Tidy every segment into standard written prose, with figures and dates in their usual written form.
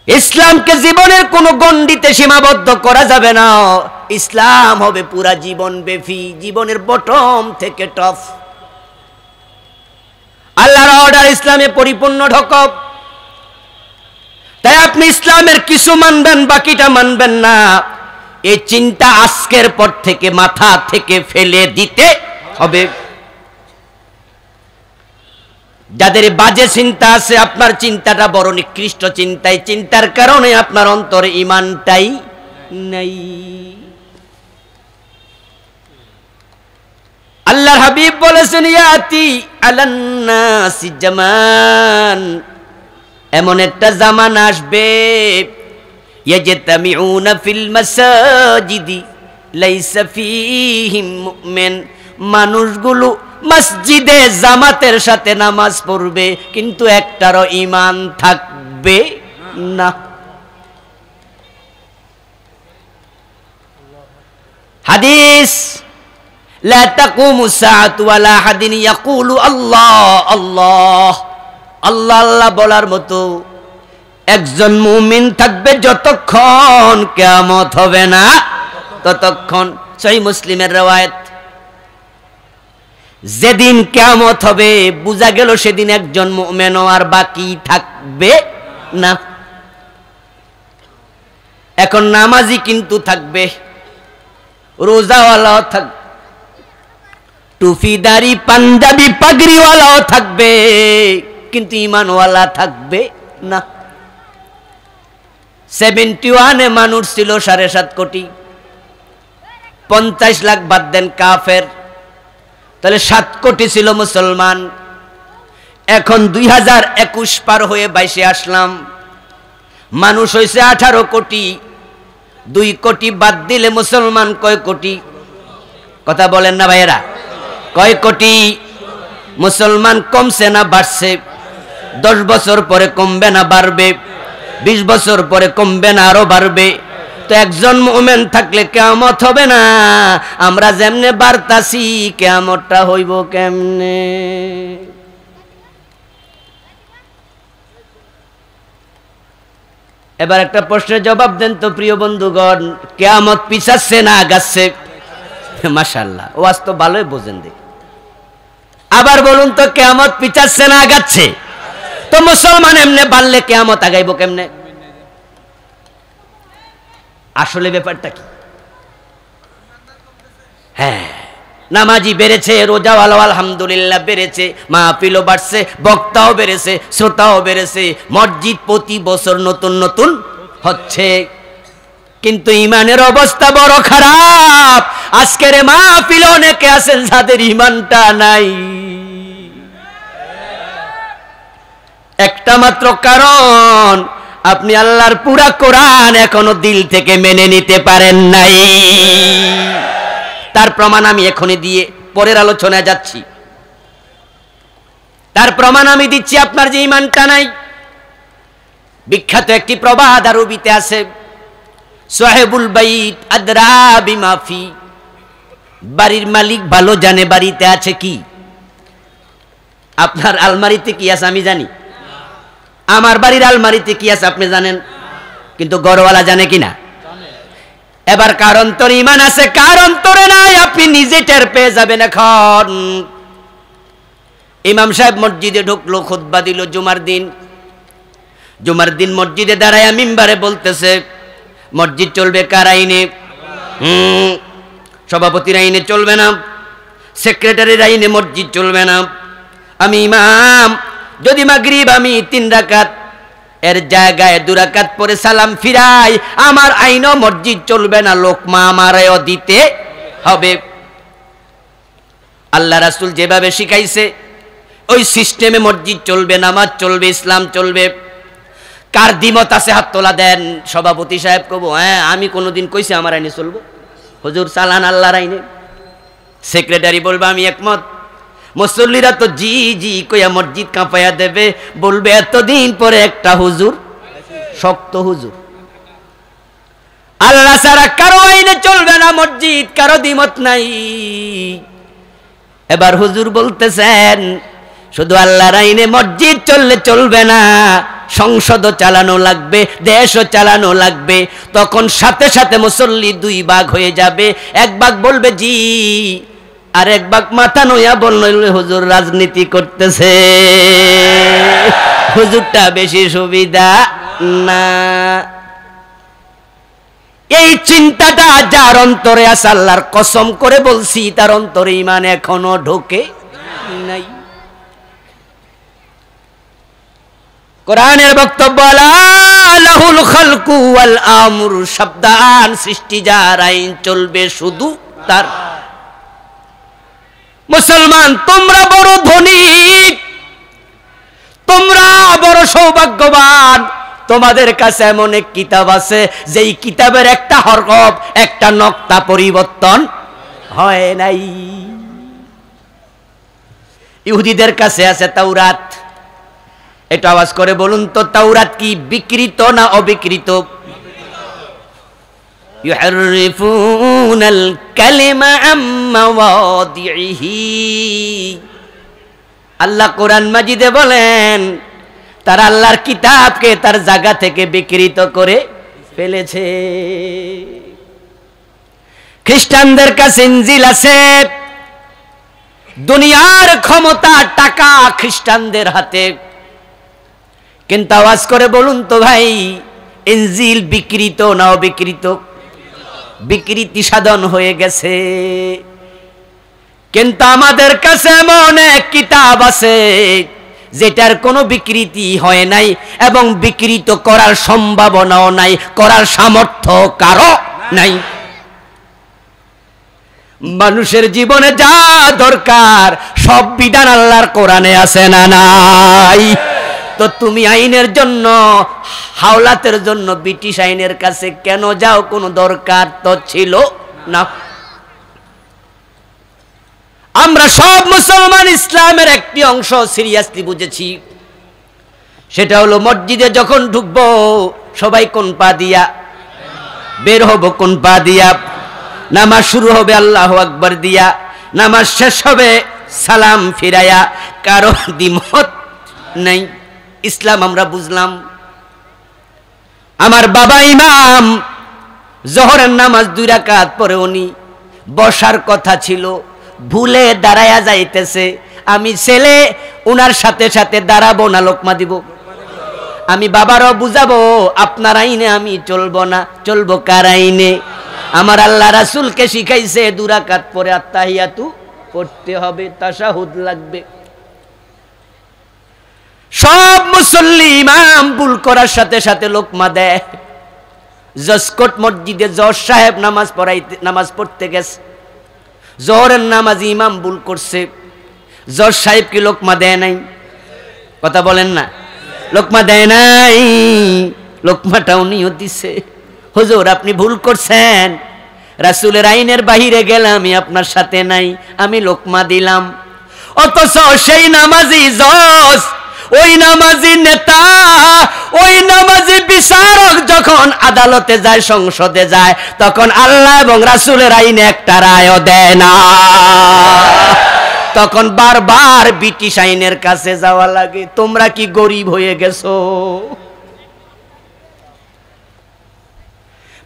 ইসলামকে জীবনের কোন গণ্ডিতে সীমাবদ্ধ করা যাবে না। ইসলাম হবে পুরা জীবন ব্যাপী, জীবনের বটম থেকে টপ। আল্লাহর অর্ডার ইসলামে পরিপূর্ণ ঢোকব। তাই আপনি ইসলামের কিছু মানবেন, বাকিটা মানবেন না, এই চিন্তা আজকের পর থেকে মাথা থেকে ফেলে দিতে হবে। যাদের বাজে চিন্তা আছে, আপনার চিন্তাটা বড় নিকৃষ্ট চিন্তা। এই চিন্তার কারণে আপনার অন্তরে ঈমানটাই নাই। আল্লাহর হাবিব বলেছেন, ইয়াতি আলান নাসি জামান, এমন একটা জামানা আসবে, ইয়াজতামিউনা ফিল মাসাজিদি লাইসা ফীহিম মুমিন, মানুষগুলো মসজিদে জামাতের সাথে নামাজ পড়বে কিন্তু একটারও ঈমান থাকবে না। হাদিস, লা তাকুমু সাআতু ওয়ালা আহাদিন ইয়াকুলু আল্লাহ আল্লাহ, আল্লাহ আল্লাহ বলার মতো একজন মুমিন থাকবে যতক্ষণ কিয়ামত হবে না ততক্ষণ। সহিহ মুসলিমের riwayat। যেদিন কিয়ামত হবে বুঝা গেল সেদিন একজন মুমিনও আর বাকি থাকবে না। এখন নামাজি কিন্তু থাকবে, রোজাওয়ালাও থাকবে, টুপিদারি পাঞ্জাবি পাগড়িওয়ালাও থাকবে, কিন্তু ঈমানওয়ালা থাকবে না। 71 মানুষ ছিল 7.5 কোটি, 50 লাখ বাদ দেন কাফের, তাহলে 7 কোটি ছিল মুসলমান। এখন 2021 পার হয়ে 22-এ আসলাম, মানুষ হয়েছে 18 কোটি। 2 কোটি বাদ দিলে মুসলমান কয় কোটি? কথা বলেন না ভাইয়েরা, কয় কোটি? মুসলমান কমছে না বাড়ছে? 10 বছর পরে কমবে না বাড়বে? 20 বছর পরে কমবে না আরো বাড়বে? তো একজন মুমিন থাকলে কিয়ামত হবে না। আমরা যেমনে বাড়তাছি কিয়ামতটা হইব কেমনে? এবার একটা প্রশ্নের জবাব দেন তো প্রিয় বন্ধুগণ, কিয়ামত পিছাচ্ছে না আগাচ্ছে? মাশাআল্লাহ, ওয়াজ তো ভালোই বোঝেন দেখি। আবার বলুন তো, কিয়ামত পিছাচ্ছে না আগাচ্ছে? তো মুসলমান এমনে বাড়লে কিয়ামত আগাইব কেমনে? আসলে ব্যাপারটা কি? হ্যাঁ, নামাজি বেড়েছে, রোজাওয়ালা আলহামদুলিল্লাহ বেড়েছে, মাহফিলও বাড়ছে, বক্তাও বেড়েছে, শ্রোতাও বেড়েছে, মসজিদ প্রতি বছর নতুন নতুন হচ্ছে, কিন্তু ঈমানের অবস্থা বড় খারাপ। আজকের মাহফিলে অনেকে আছেন যাদের ঈমানটা নাই। একটা মাত্র কারণ, আপনি আল্লাহর পুরা কোরআন এখনো দিল থেকে মেনে নিতে পারেন নাই। তার প্রমাণ আমি এখনই দিয়ে পরের আলোচনায় যাচ্ছি। তার প্রমাণ আমি দিচ্ছি আপনার যে ঈমানটা নাই। বিখ্যাত একটি প্রবাদ আরবিতে আছে, সাহেবুল বাইত আদরা বিমা ফি, বাড়ির মালিক ভালো জানে বাড়িতে আছে কি। আপনার আলমারিতে কি আছে আমি জানি, আমার বাড়ির আলমারিতে কি আছে আপনি জানেন, কিন্তু ঘরওয়ালা জানে কিনা? এবার কার অন্তরে ঈমান আছে, কার অন্তরে নাই, আপনি নিজে টের পেয়ে যাবেন। এখন ইমাম সাহেব মসজিদে ঢুকলো, খুতবা দিল জুমার দিন। জুমার দিন মসজিদে দাঁড়ায় মিম্বারে বলতেছে, মসজিদ চলবে কার আইনে? সভাপতির আইনে চলবে না, সেক্রেটারির আইনে মসজিদ চলবে না। আমি ইমাম, যদি মাগরিব আমি 3 রাকাত এর জায়গায় 2 রাকাত পরে সালাম ফিরাই, আমার আইনও মসজিদ চলবে না, লোকমা আমারও দিতে হবে। আল্লাহ রাসূল যেভাবে শিখাইছে ওই সিস্টেমে মসজিদ চলবে, নামাজ চলবে, ইসলাম চলবে। কার দ্বিমত আছে হাত তোলা দেন। সভাপতি সাহেব কব, হ্যাঁ আমি কোনোদিন কইছি আমার আইনে চলবো, হুজুর চালান আল্লাহর আইনে। সেক্রেটারি বলবে আমি একমত। মুসল্লিরা তো জি জি কইয়া মসজিদ কাঁপাইয়া দেবে, বলবে এতদিন পরে একটা হুজুর, শক্ত হুজুর। আল্লাহ ছাড়া কারো আইনে চলবে না মসজিদ, কারো দ্বিমত নাই। এবার হুজুর বলতেছেন শুধু আল্লাহর আইনে মসজিদ চললে চলবে না, সংসদও চালানো লাগবে, দেশও চালানো লাগবে। তখন সাথে সাথে মুসল্লি দুই ভাগ হয়ে যাবে। এক ভাগ বলবে জি, আর এক ভাগ মাথা নইয়া বলল হুজুর রাজনীতি করতেছে, হুজুরটা বেশি সুবিধা না। এই চিন্তাটা যার অন্তরে আছে, আল্লাহর কসম করে বলছি তার অন্তরে ঈমান এখনো ঢোকে নাই। কোরআনের বক্তব্য লাহুল খালকু ওয়াল আমর, সাবধান, সৃষ্টি যার, আইন চলবে শুধু তার। মুসলমান তোমরা বড় ধনী, তোমরা বড় সৌভাগ্যবান, তোমাদের কাছে এমন এক কিতাব আছে যেই কিতাবের একটা হরফ, একটা নক্তা পরিবর্তন হয় নাই। ইহুদিদের কাছে আছে তাওরাত। এটা আওয়াজ করে বলুন তো, তাওরাত কি বিকৃত না অবিকৃত? ইউহাররিফুনাল কালিমা আম মাওয়াদিহি। আল্লাহ কোরআন মাজিদে বলেন তারা আল্লাহর কিতাবকে তার জায়গা থেকে বিকৃত করে ফেলেছে। খ্রিস্টানদের কাছে ইনজিল আছে, দুনিয়ার ক্ষমতা, টাকা খ্রিস্টানদের হাতে, কিন্তু আওয়াজ করে বলুন তো ভাই, ইনজিল বিকৃত না অবিকৃত? বিকৃতি সাধন হয়ে গেছে। কিন্তু আমাদের কাছে এমন এক কিতাব আছে যেটার কোনো বিকৃতি হয় নাই এবং বিকৃত করার সম্ভাবনাও নাই, করার সামর্থ্য কারো নাই। মানুষের জীবনে যা দরকার সব বিধান আল্লাহর কোরআনে আছে না নাই? তো তুমি আইনের জন্য, হাওলাতের জন্য ব্রিটিশ আইনের কাছে কেন যাও? কোনো দরকার তো ছিল না। আমরা সব মুসলমান ইসলামের একটি অংশ সিরিয়াসলি বুঝেছি, সেটা হলো মসজিদে যখন ঢুকবো সবাই কোন পা দিয়া, বের হব কোন পা দিয়া, নামাজ শুরু হবে আল্লাহু আকবার দিয়া, নামাজ শেষ হবে সালাম ফিরায়া। কারো দ্বিমত নাই। ইসলাম আমরা বুঝলাম। আমার বাবা ইমাম, জোহরের নামাজ 2 রাকাত পরে উনি বসার কথা ছিল, ভুলে দাঁড়ায়া যাইতেছে। আমি ছেলে, উনার সাথে সাথে দাঁড়াবো না লোকমা দিব? আমি বাবারও বুঝাবো আপনার আইনে আমি চলবো না, চলবো কার আইনে? আমার আল্লাহ রাসূলকে শিখাইছে 2 রাকাত পরে আত্তাহিয়াতু পড়তে হবে, তাশাহুদ লাগবে। সব মুসল্লি ইমাম ভুল করার সাথে সাথে লোকমা দেয়। জসকোট মসজিদে জজ সাহেব নামাজ পড়তে গেছে, জোহরের নামাজ ইমাম ভুল করছে, জজ সাহেব কি লোকমা দেয় নাই? কথা বলেন না, লোকমা দেয় নাই? লোকমাটা উনিও দিছে। হুজুর আপনি ভুল করছেন, রাসূলের আইনের বাহিরে গেলাম, আমি আপনার সাথে নাই, আমি লোকমা দিলাম। অথচ সেই নামাজি জজ, ওই নামাজি নেতা, ওই নামাজি বিচারক যখন আদালতে যায়, সংসদে যায়, তখন আল্লাহ এবং রাসূলের আইনে একটা রায়ও দেয় না। তখন বারবার ব্রিটিশ আইনের কাছে যাওয়া লাগে। তোমরা কি গরিব হয়ে গেছো?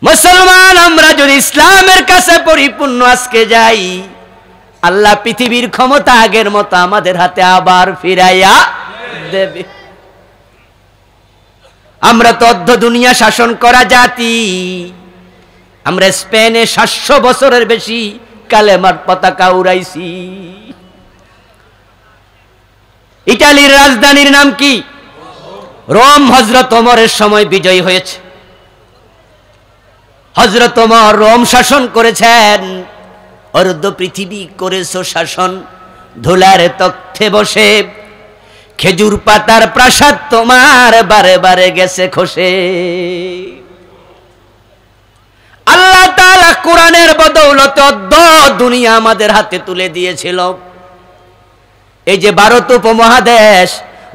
মুসলমান আমরা যদি ইসলামের কাছে পরিপূর্ণ আজকে যাই, আল্লাহ পৃথিবীর ক্ষমতা আগের মতো আমাদের হাতে আবার ফিরাইয়া দেবে। আমরা তো অর্ধ দুনিয়া শাসন করা জাতি। আমরা স্পেনে 700 বছরের বেশি কালেমার পতাকা উড়াইছি। ইতালির রাজধানীর নাম কি? রোম। হযরত ওমরের সময় বিজয় হয়েছে। হযরত ওমর রোম শাসন করেছেন। অর্ধ পৃথিবী করেছো শাসন, ধুলার তখ্তে বসে, খেজুর পাতার প্রাসাদ তোমার বারে বারে গেছে খসে। আল্লাহ তাআলা কোরআনের বদৌলতে অর্ধ দুনিয়া আমাদের হাতে তুলে দিয়েছিল। এই যে ভারত উপমহাদেশ,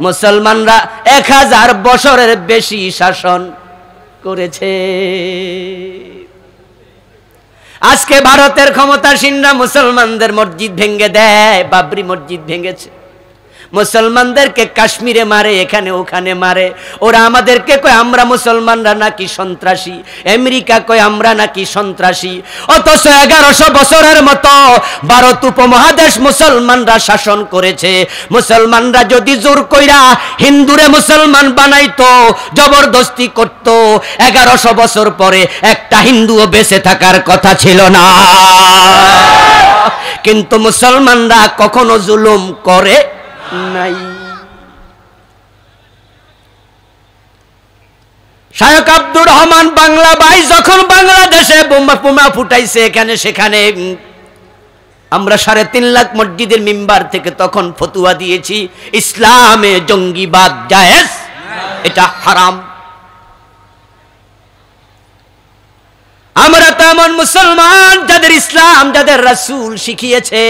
মুসলমানরা 1000 বছরের বেশি শাসন করেছে। আজকে ভারতের ক্ষমতাসীনরা মুসলমানদের মসজিদ ভেঙে দেয়। বাবরি মসজিদ ভেঙেছে, মুসলমানদেরকে কাশ্মীরে মারে, এখানে ওখানে মারে। ওরা আমাদেরকে কয় আমরা মুসলমানরা নাকি সন্ত্রাসী, আমেরিকা কয় আমরা নাকি সন্ত্রাসী। অথচ 1100 বছরের মতো ভারত উপমহাদেশ মুসলমানরা শাসন করেছে। মুসলমানরা যদি জোর কইরা হিন্দুরে মুসলমান বানাইতো, জবরদস্তি করত, 1100 বছর পরে একটা হিন্দুও বেঁচে থাকার কথা ছিল না। কিন্তু মুসলমানরা কখনো জুলুম করে নাই। শায়খ আব্দুর রহমান বাংলা ভাই যখন বাংলাদেশে বোমা ফুটাইছে এখানে সেখানে, আমরা 3.5 লাখ মসজিদের মিম্বার থেকে তখন ফতুয়া দিয়েছি ইসলামে জঙ্গিবাদ জায়েজ, এটা হারাম। আমরা তো এমন মুসলমান যাদের ইসলাম, যাদের রাসূল শিখিয়েছে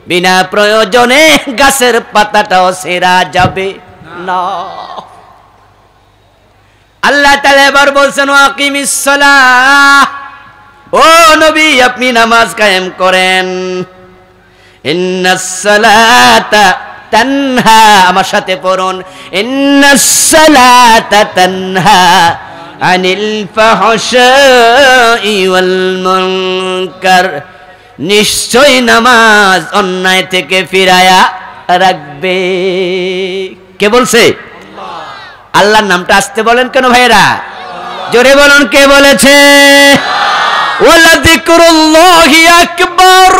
বিনা প্রয়োজনে গাছের পাতাটাও ছেঁড়া যাবে না। আল্লাহ তাআলা এবার বলছেন আকিমিস সালাহ, ও নবী আপনি নামাজ কায়েম করেন। ইন্নাস সালাতা তানহা, আমার সাথে পড়ুন, ইন্নাস সালাতা তানহা আনিল ফাহশাই ওয়াল মুনকার, নিশ্চয় নামাজ অন্যায় থেকে ফিরায়া রাখবে। কে বলছে? আল্লাহর নামটা আসতে বলেন কেন ভাইরা? জোরে বলুন কে বলেছে? ওয়ালা যিকরুল্লাহি আকবার,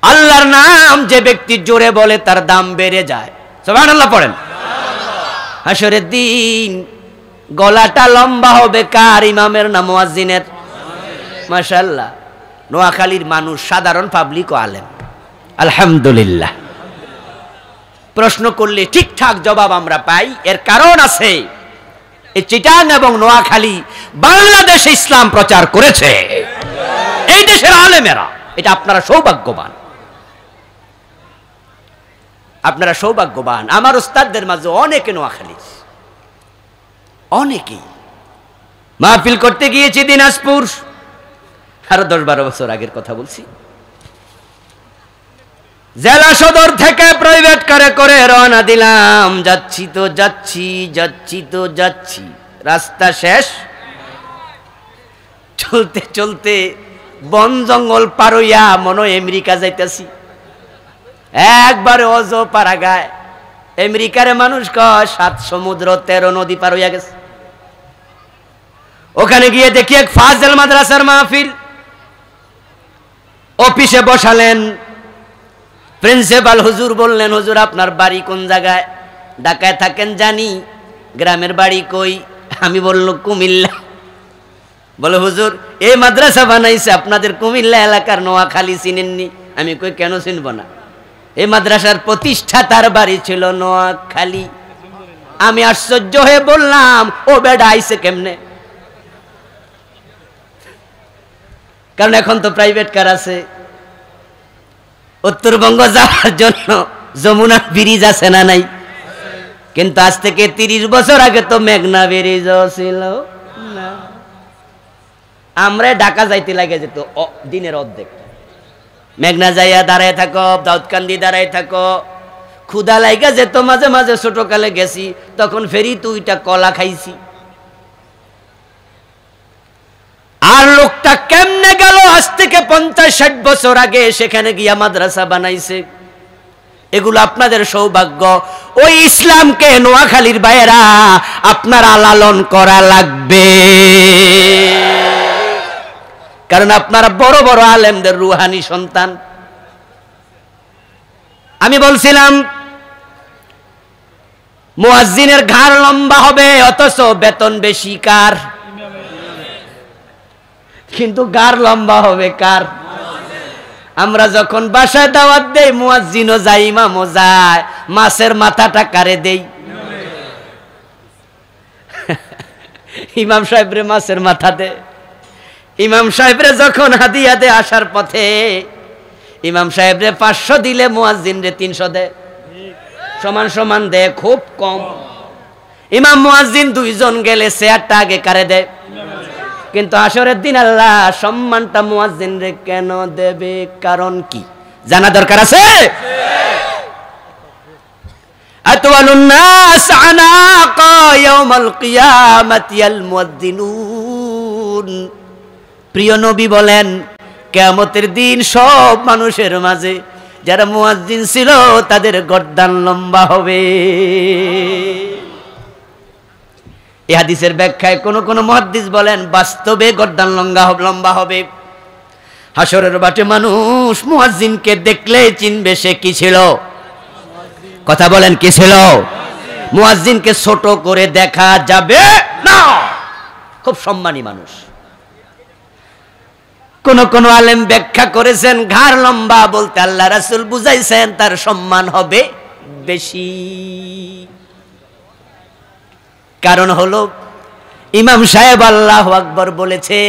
আল্লাহর নাম যে ব্যক্তি জোরে বলে তার দাম বেড়ে যায়। সুবহানাল্লাহ পড়েন। হাসরের দিন গলাটা লম্বা হবে কার? ইমামের না মুয়াজ্জিনের? মাশাআল্লাহ, নোয়াখালীর মানুষ সাধারণ পাবলিক ও আলেম, আলহামদুলিল্লাহ। প্রশ্ন করলে ঠিকঠাক জবাব আমরা পাই, এর কারণ আছে। এই চিটাং এবং নোয়াখালী বাংলাদেশে ইসলাম প্রচার করেছে এই দেশের আলেমেরা। এটা আপনারা সৌভাগ্যবান, আপনারা সৌভাগ্যবান। আমার উস্তাদদের মাঝে অনেকে নোয়াখালী, অনেকেই। মাহফিল করতে গিয়েছি দিনাজপুর, আরো 10-12 বছর আগের কথা বলছি। জেলা সদর থেকে প্রাইভেট কারে করে রওনা দিলাম। যাচ্ছি তো যাচ্ছি, রাস্তা শেষ। চলতে চলতে বন জঙ্গল পার হইয়া মনে হয় আমেরিকা যাইতেছি। একবারে অজ পারা গায়। আমেরিকার মানুষ কয় 7 সমুদ্র 13 নদী পার হইয়া গেছে। ওখানে গিয়ে দেখি এক ফাজেল মাদ্রাসার মাহফিল। অফিসে বসালেন, প্রিন্সিপাল হুজুর বললেন, হুজুর আপনার বাড়ি কোন জায়গায়? ঢাকায় থাকেন জানি, গ্রামের বাড়ি কই? আমি বলল কুমিল্লা। বলে হুজুর এই মাদ্রাসা বানাইছে আপনাদের কুমিল্লা এলাকার, নোয়াখালী চিনেননি? আমি কই কেন চিনব না, এই মাদ্রাসার প্রতিষ্ঠাতার বাড়ি ছিল নোয়াখালী। আমি আশ্চর্য হয়ে বললাম ও বেডা আইছে কেমনে? কারণ এখন তো প্রাইভেট কার আছে। উত্তরবঙ্গ যাওয়ার জন্য যমুনা ব্রিজ আছে না নাই? কিন্তু আজ থেকে 30 বছর আগে তো মেঘনা ব্রিজ ছিল না। আমরা ঢাকা যাইতে লাগে যেত দিনের অর্ধেক। মেঘনা যাইয়া দাঁড়ায় থাকো, দাউদকান্দি দাঁড়ায় থাকো, ক্ষুদা লাইগা যেত। মাঝে মাঝে ছোটকালে গেছি, তখন ফেরি 2টা কলা খাইছি। আর লোকটা কেমনে গেল আজ থেকে 50-60 বছর আগে, সেখানে গিয়া মাদ্রাসা বানাইছে। এগুলো আপনাদের সৌভাগ্য। ওই ইসলামকে নোয়াখালীর ভাইয়েরা আপনারা লালন করা লাগবে, কারণ আপনারা বড় বড় আলেমদের রুহানি সন্তান। আমি বলছিলাম মুয়াজ্জিনের ঘাড় লম্বা হবে, অথচ বেতন বেশি কার? কিন্তু ঘাড় লম্বা হবে কার? আমরা যখন বাসায় দাওয়াত দেই, মুয়াজ্জিনও যায়, ইমামও যায়, মাছের মাথাটা কারে দেই? ইমাম সাহেবরে মাছের মাথা দে। ইমাম সাহেবরে যখন হাদিয়া দে আসার পথে, ইমাম সাহেবরে 500 দিলে মুয়াজ্জিনরে 300 দে, সমান সমান দে, খুব কম। ইমাম মুয়াজ্জিন 2 জন গেলে চেয়ারটা আগে কারে দেয়? কিন্তু আসরের দিন আল্লাহ সম্মানটা মুয়াজ্জিনরে কেন দেবে? কারণ কি জানা দরকার আছে? আতওয়ালুন নাস আনাকা ইয়াউমাল কিয়ামাতি আল মুয়াজ্জিনুন। প্রিয় নবী বলেন, কিয়ামতের দিন সব মানুষের মাঝে যারা মুয়াজ্জিন ছিল তাদের গর্দান লম্বা হবে। এই হাদিসের ব্যাখ্যায় কোন কোন মুহাদ্দিস বলেন বাস্তবে গর্দান লম্বা হবে। হাসরের মাঠে মানুষ মুয়াজ্জিনকে দেখলে চিনবে সে কি ছিল। কথা বলেন, কি ছিল? মুয়াজ্জিনকে ছোট করে দেখা যাবে না, খুব সম্মানী মানুষ। কোন কোন আলেম ব্যাখ্যা করেছেন ঘাড় লম্বা বলতে আল্লাহ রাসূল বুঝাইছেন তার সম্মান হবে বেশি। কারণ হলো ইমাম সাহেব আল্লাহু আকবার বলেছে,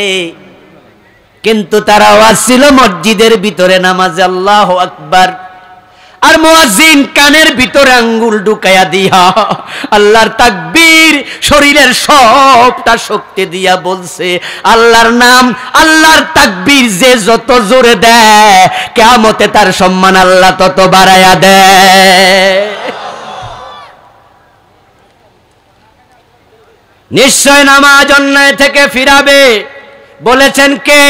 কিন্তু তার আওয়াজ ছিল মসজিদের ভিতরে নামাজে আল্লাহু আকবার, আর মুয়াজ্জিন কানের ভিতরে আঙ্গুল ঢুকায়া দিয়া আল্লাহর তাকবীর শরীরের সবটা শক্তি দিয়া বলছে আল্লাহর নাম, আল্লাহর তাকবীর যে যত জোরে দেয় কিয়ামতে তার সম্মান আল্লাহ তত বাড়ায়া দেয়। নিশ্চয় নামাজ অন্যায় থেকে ফিরাবে, বলেছেন কে?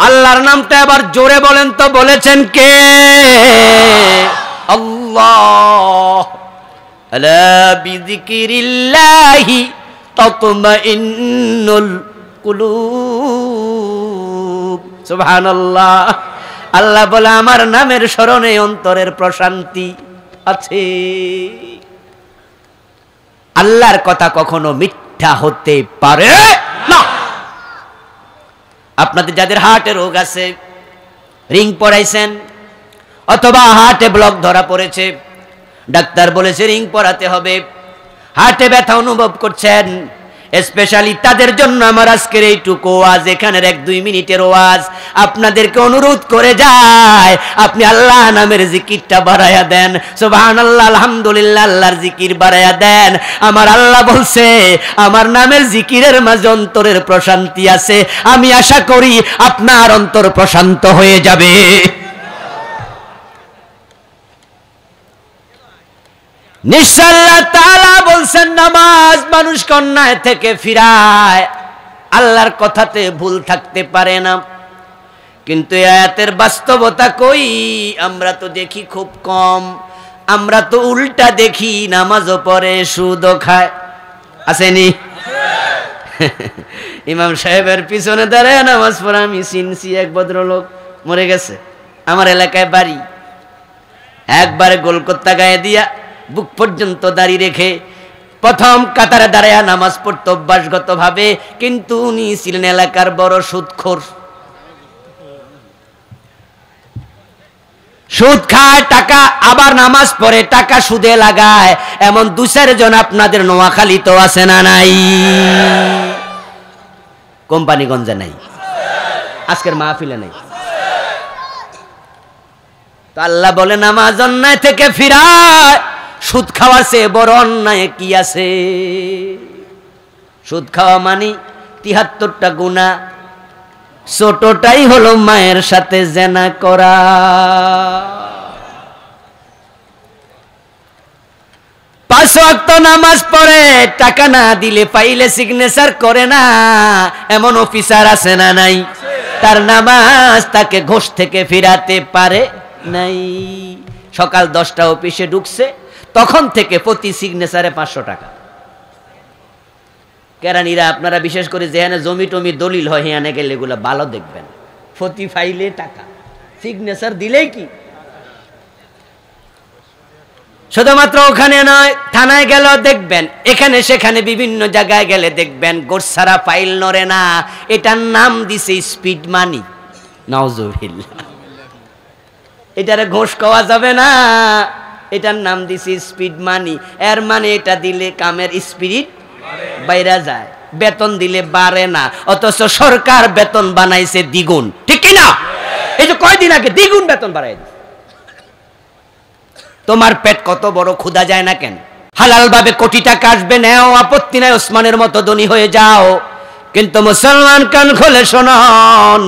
আল্লাহর নামটা এবার জোরে বলেন তো, বলেছেন কে? আল্লাহ। আলা বিযিকিরিল্লাহি তাতমাইন্নুল কুলুব। সুবহানাল্লাহ। আল্লাহ বলে আমার নামের স্মরণে অন্তরের প্রশান্তি আছে। আল্লাহর কথা কখনো মিথ্যা হতে পারে না। আপনাদের যাদের হার্টে রোগ আছে, রিং পরাইছেন অথবা হার্টে ব্লক ধরা পড়েছে, ডাক্তার বলেছে রিং পরাতে হবে, হার্টে ব্যথা অনুভব করছেন, স্পেশালি তাদের জন্য আমার আজকের এইটুকু ওয়াজ, এখানের 1-2 মিনিটের ওয়াজ। আপনাদেরকে অনুরোধ করে যায় আপনি আল্লাহ নামের জিকিরটা বাড়ায়া দেন। সুবহানাল্লাহ, আলহামদুলিল্লাহ, আল্লাহর জিকির বাড়ায়া দেন। আমার আল্লাহ বলছে আমার নামের জিকিরের মাঝে অন্তরের প্রশান্তি আছে। আমি আশা করি আপনার অন্তর প্রশান্ত হয়ে যাবে। নিশ্চয় আল্লাহ তাআলা বলছেন নামাজ মানুষকে অন্যায় থেকে ফিরায়। আল্লাহর কথাতে ভুল থাকতে পারে না, কিন্তু আয়াতের বাস্তবতা কই আমরা তো দেখি খুব কম। আমরা তো উল্টা দেখি, নামাজও পড়ে সুদও খায়। আসেনি? ইমাম সাহেবের পিছনে দাঁড়ায় নামাজ পড়ে আমি চিনছি এক ভদ্রলোক, মরে গেছে, আমার এলাকায় বাড়ি। একবারে গোলকত্তা গায়ে দিয়া বুক পর্যন্ত দাড়ি রেখে প্রথম কাতারে দাঁড়ায়া নামাজ পড়তে অভ্যাসগত ভাবে, কিন্তু উনি ছিলেন এলাকার বড় সুদখোর। সুদ খায় টাকা, আবার নামাজ পড়ে টাকা সুদে লাগায়। এমন 2-4 জন আপনাদের নোয়াখালীতেও আছে না নাই? কোম্পানিগঞ্জে নাই, আজকের মাহফিলে নাই। তো আল্লাহ বলে নামাজ অন্যায় থেকে ফিরায়। সুদ খাওয়ার চেয়ে বড় অন্যায় কি আছে? সুদ খাওয়া মানে 73টা গুনাহ, ছোটটাই হলো মায়ের সাথে জেনা করা। পাঁচ ওয়াক্ত নামাজ পড়ে, টাকা না দিলে পাইলে সিগনেচার করে না, এমন অফিসার আছে না নাই? তার নামাজ তাকে ঘোষ থেকে ফিরাতে পারে নাই। সকাল 10টা অফিসে ঢুকছে, তখন থেকে প্রতি সিগনেচারে 500 টাকা। কেরানিরা আপনারা বিশেষ করে যেখানে জমি টমি দলিল হয় সেখানে গেলে এগুলো ভালো দেখবেন, প্রতি ফাইলে টাকা, সিগনেচার দিলেই কি। শুধুমাত্র ওখানে নয়, থানায় গেল দেখবেন, এখানে সেখানে বিভিন্ন জায়গায় গেলে দেখবেন গোছারা ফাইল নড়ে না। এটার নাম দিছে স্পিড মানি। নাউজুবিল্লাহ। এটারে ঘোষ খাওয়া যাবে না, এটার নাম দিছে স্পিড মানি। এর মানে এটা দিলে কামের স্পিরিট বাইরে যায়, বেতন দিলে বাড়ে না। অথচ সরকার বেতন বানাইছে দ্বিগুণ, ঠিক কি না? এই যে কয়দিন আগে দ্বিগুণ বেতন বাড়াই দিছে। তোমার পেট কত বড়, ক্ষুধা যায় না কেন? হালাল ভাবে কোটি টাকা আসবে, নেও, আপত্তি নাই, ওসমানের মতো ধনী হয়ে যাও। কিন্তু মুসলমান কান খোলে শোনন,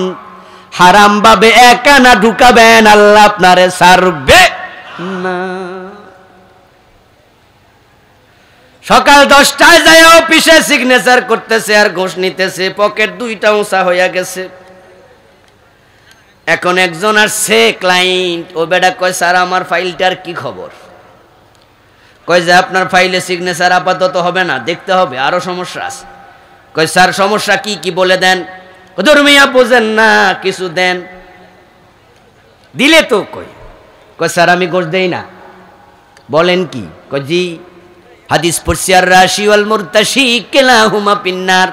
হারাম ভাবে একা না ঢুকাবেন, আল্লাহ আপনারে ছাড়বে না। সকাল 10টায় যায় অফিসে সিগনেচার করতেছে আর ঘুষ নিতেছে, পকেট 2টা উঁচা হইয়া গেছে। এখন একজন আসছে ক্লায়েন্ট, ও বেটা কয় স্যার আমার ফাইলটার কি খবর? কয় যে আপনার ফাইলে সিগনেচার আপাতত হবে না, দেখতে হবে, আরো সমস্যা আছে। কয় স্যার সমস্যা কি কি বলে দেন। ধর্মিয়া বোঝেন না, কিছু দেন। দিলে তো কই, কয় স্যার আমি ঘুষ দেই না। বলেন কি? কয় জি হাদিস পড়ছি আর রাশি ওয়াল মুরতাশি কিলাহুমা ফিন্নার।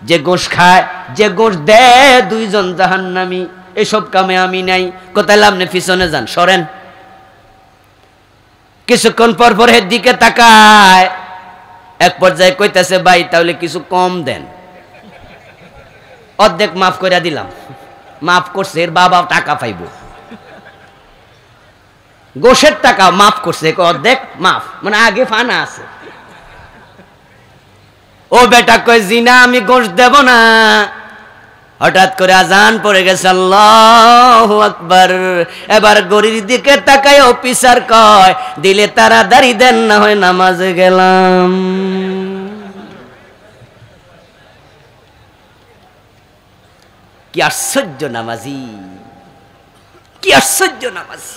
যে ঘুষ খায়, যে ঘুষ দেয়, দুইজন জাহান্নামী। এসব কামে আমি নাই। কোথায় আপনি পিছনে যান, সরেন। কিছুক্ষণ পর পর এর দিকে তাকায়, এক পর্যায়ে কইতাছে ভাই তাহলে কিছু কম দেন। অর্ধেক মাফ করে দিলাম। মাফ করছে, এর বাবা টাকা পাইব, গোশের টাকা মাফ করছে, অর্ধেক মাফ, মানে আগে ফানা আছে। ও বেটা কয় জিনা আমি গোশ দেব না। হঠাৎ করে আজান পড়ে গেছে, আল্লাহু আকবার। এবার গড়ির দিকে তাকায় অফিসার কয় দিলে তাড়াতাড়ি দেন, না হয় নামাজে গেলাম। কি আশ্চর্য নামাজি, কি আশ্চর্য নামাজি।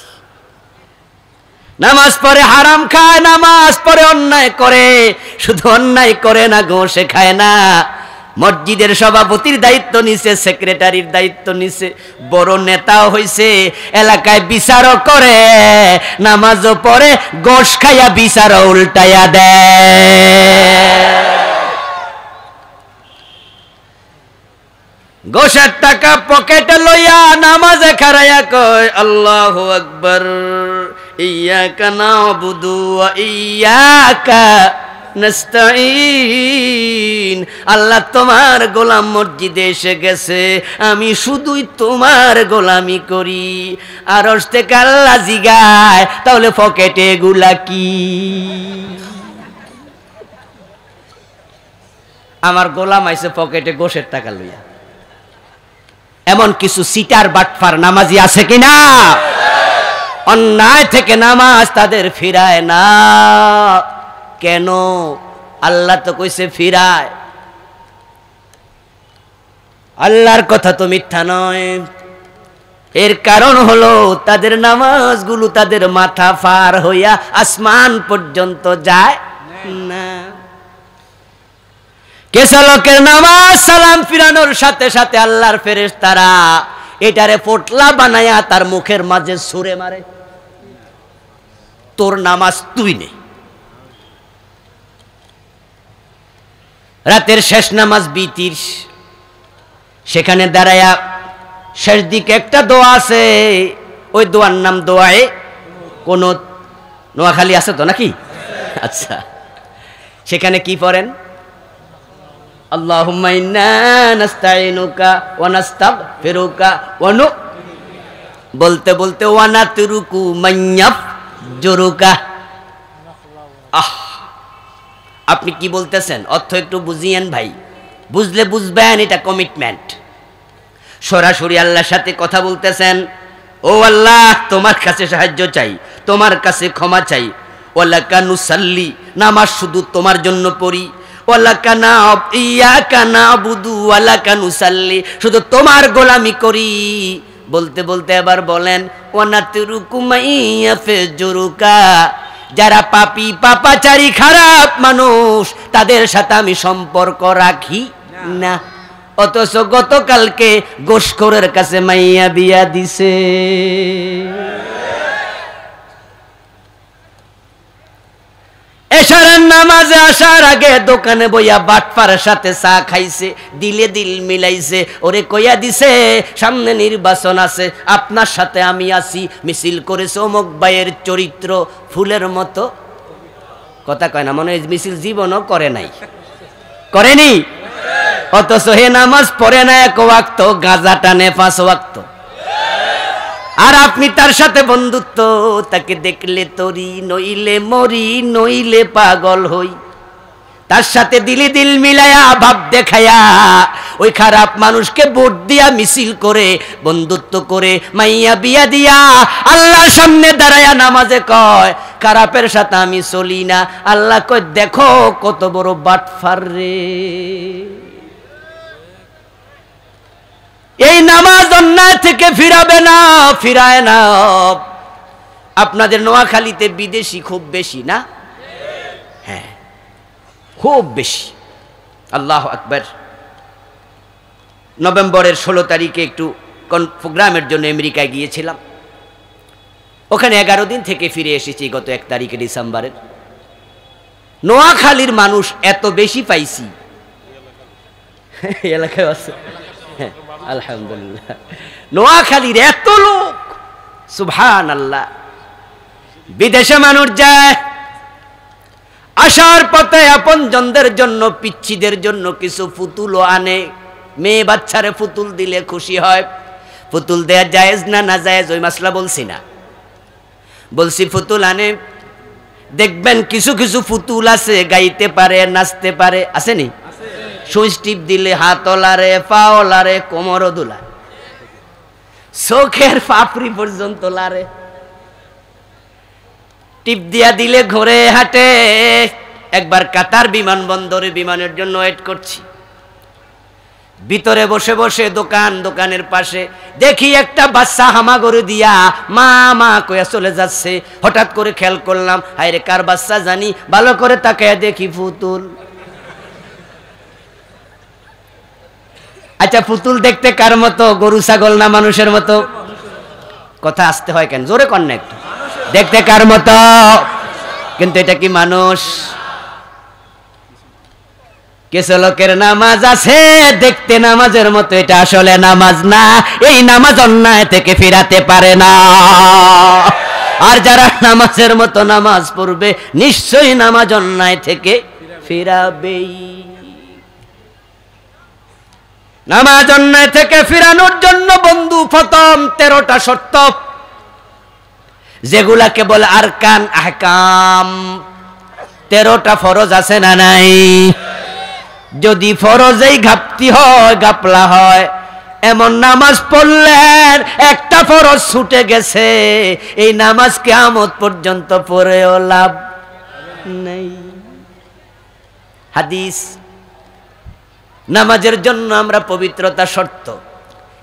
নামাজ পড়ে হারাম খায়, নামাজ পড়ে অন্যায় করে। শুধু অন্যায় করে না, ঘুষে খায় না। মসজিদের সভাপতির দায়িত্ব নিছে, সেক্রেটারির দায়িত্ব নিছে, বড় নেতাও হইছে, এলাকায় বিচারও করে, নামাজও পড়ে, ঘুষ খাইয়া বিচারও উল্টাইয়া দেয়। ঘুষের টাকা পকেটে লইয়া নামাজে খাড়াইয়া কয় আল্লাহু আকবার, ইয়াকা নাবুদু ওয়া ইয়াকা নাস্তাইন। আল্লাহ তোমার গোলাম মসজিদে এসে গেছে, আমি শুধুই তোমার গোলামি করি। আরশ থেকে আল্লাহ জিগায় তাহলে পকেটে এগুলা কি? আমার গোলাম আইছে পকেটে ঘুষের টাকা লইয়া। এমন কিছু সিটার বাটফার নামাজি আছে কিনা? অন্যায় থেকে নামাজ তাদের ফিরায় না। কেন? আল্লাহ তো কইছে ফিরায়। আল্লাহর কথা তো মিথ্যা নয়। এর কারণ হলো তাদের নামাজগুলো তাদের মাথা পার হইয়া আসমান পর্যন্ত যায় না। কেসালকের নামাজ সালাম ফিরানোর সাথে সাথে আল্লাহর ফেরেশতারা এটারে পোটলা বানায়া তার মুখের মাঝে ছুঁড়ে মারে, তোর নামাজ তুই নে। রাতের শেষ নামাজ বিতির, সেখানে দাঁড়ায়া শেষ দিকে একটা দোয়া আছে, ওই দোয়ার নাম দোয়ায়ে কুনুত। নোয়াখালী আছে তো নাকি? আচ্ছা, সেখানে কি পড়েন? আল্লাহুম্মা ইন্না নাস্তাইনুকা ওয়া নাস্তাগফিরুকা ওয়া বলতে বলতে ওয়া নাতরুকু মাইয়াফ জুরুকা। আপনি কি বলতেছেন? অর্থ একটু বুঝিয়েন ভাই, বুঝলে বুঝবেন এটা কমিটমেন্ট। সরাসরি আল্লাহর সাথে কথা বলতেছেন। ও আল্লাহ, তোমার কাছে সাহায্য চাই, তোমার কাছে ক্ষমা চাই। ওয়ালাকা নুসাল্লি, নামাজ শুধু তোমার জন্য পড়ি। ওয়ালাকা ইয়াকা নাবুদু ওয়ালাকা নুসাল্লি, শুধু তোমার গোলামি করি। বলতে বলতে এবার বলেন ওয়ানাতরুকু মাইয়াফজুরুকা, যারা পাপী পাপাচারী খারাপ মানুষ তাদের সাথে আমি সম্পর্ক রাখি না। অথচ গতকালকে গোশখোরের কাছে মাইয়া বিয়া দিছে। এশারের নামাজে আসার আগে দোকানে বইয়া বাটপারের সাথে চা খাইছে, দিলে দিল মিলাইছে। ওরে কইয়া দিছে সামনে নির্বাচন আছে, আপনার সাথে আমি আছি। মিছিল করেছে অমুক ভাইয়ের চরিত্র ফুলের মতো। কথা কয় না, মনে হয় মিছিল জীবনও করে নাই, করেনি। অথচ হে নামাজ পড়ে না এক ওয়াক্ত, গাঁজা টানে 5 ওয়াক্ত। আর আপনি তার সাথে বন্ধুত্ব, তাকে দেখলে তরি, নইলে মরি, নইলে পাগল হই। তার সাথে দিলি দিল মিলায়া ভাব দেখায়া ওই খারাপ মানুষকে ভোট দিয়া মিছিল করে বন্ধুত্ব করে মাইয়া বিয়া দিয়া আল্লাহর সামনে দাঁড়ায়া নামাজে কয় খারাপের সাথে আমি চলি না। আল্লাহ কয় দেখো কত বড় বাটফার রে। এই নামাজ অন্যায় থেকে ফিরাবে না, ফিরায় না। আপনাদের নোয়াখালীতে বিদেশি খুব বেশি না? হ্যাঁ, খুব বেশি। আল্লাহু আকবার। নভেম্বরের 16 তারিখে একটু প্রোগ্রামের জন্য আমেরিকায় গিয়েছিলাম। ওখানে 11 দিন থেকে ফিরে এসেছি গত 1 তারিখে ডিসেম্বরের। নোয়াখালীর মানুষ এত বেশি পাইছি এলাকায় আছে। আলহামদুলিল্লাহ, নোয়াখালীর এত লোক, সুবহানাল্লাহ। বিদেশে মানুষ যায়, আসার পথে আপনজনদের জন্য, পিচ্ছিদের জন্য কিছু পুতুলও আনে। মেয়ে বাচ্চারে পুতুল দিলে খুশি হয়। পুতুল দেয়া জায়েজ না না জায়েজ ওই মাসলা বলছি না, বলছি পুতুল আনে। দেখবেন কিছু কিছু পুতুল আছে গাইতে পারে, নাচতে পারে, আসেনি? সুইচ টিপ দিলে হাত ওলারে, পা ওলারে, কোমরও দুলায়, চোখের পাপড়ি পর্যন্ত লারে। টিপ দিয়া দিলে ঘুরে হাঁটে। একবার কাতার বিমানবন্দরে বিমানের জন্য ওয়েট করছি, ভিতরে বসে বসে দোকানের পাশে দেখি একটা বাচ্চা হামাগুড়ি দিয়া মা মা কইয়া চলে যাচ্ছে। হঠাৎ করে খেয়াল করলাম, হায় রে কার বাচ্চা জানি, ভালো করে তাকায়া দেখি পুতুল। আচ্ছা, পুতুল দেখতে কার মতো? গরু ছাগল না মানুষের মতো? কথা আসতে হয় কেন, জোরে কর না একটু। দেখতে কার মতো? কিন্তু এটা কি মানুষ? কিছু লোকের নামাজ আছে দেখতে নামাজের মতো, এটা আসলে নামাজ না। এই নামাজ অন্যায় থেকে ফিরাতে পারে না। আর যারা নামাজের মতো নামাজ পড়বে, নিশ্চয়ই নামাজ অন্যায় থেকে ফিরাবেই। নামাজ অন্যায় থেকে ফিরানোর জন্য বন্ধু প্রথম 13টা শর্ত, যেগুলাকে বলে আরকান আহকাম। 13টা ফরজ আছে না নাই? যদি ফরজেই ঘাপটি হয়, গাপলা হয়, এমন নামাজ পড়লেন একটা ফরজ ছুটে গেছে, এই নামাজ কিয়ামত পর্যন্ত পড়েও লাভ নেই। হাদিস। নামাজের জন্য আমরা পবিত্রতা শর্ত।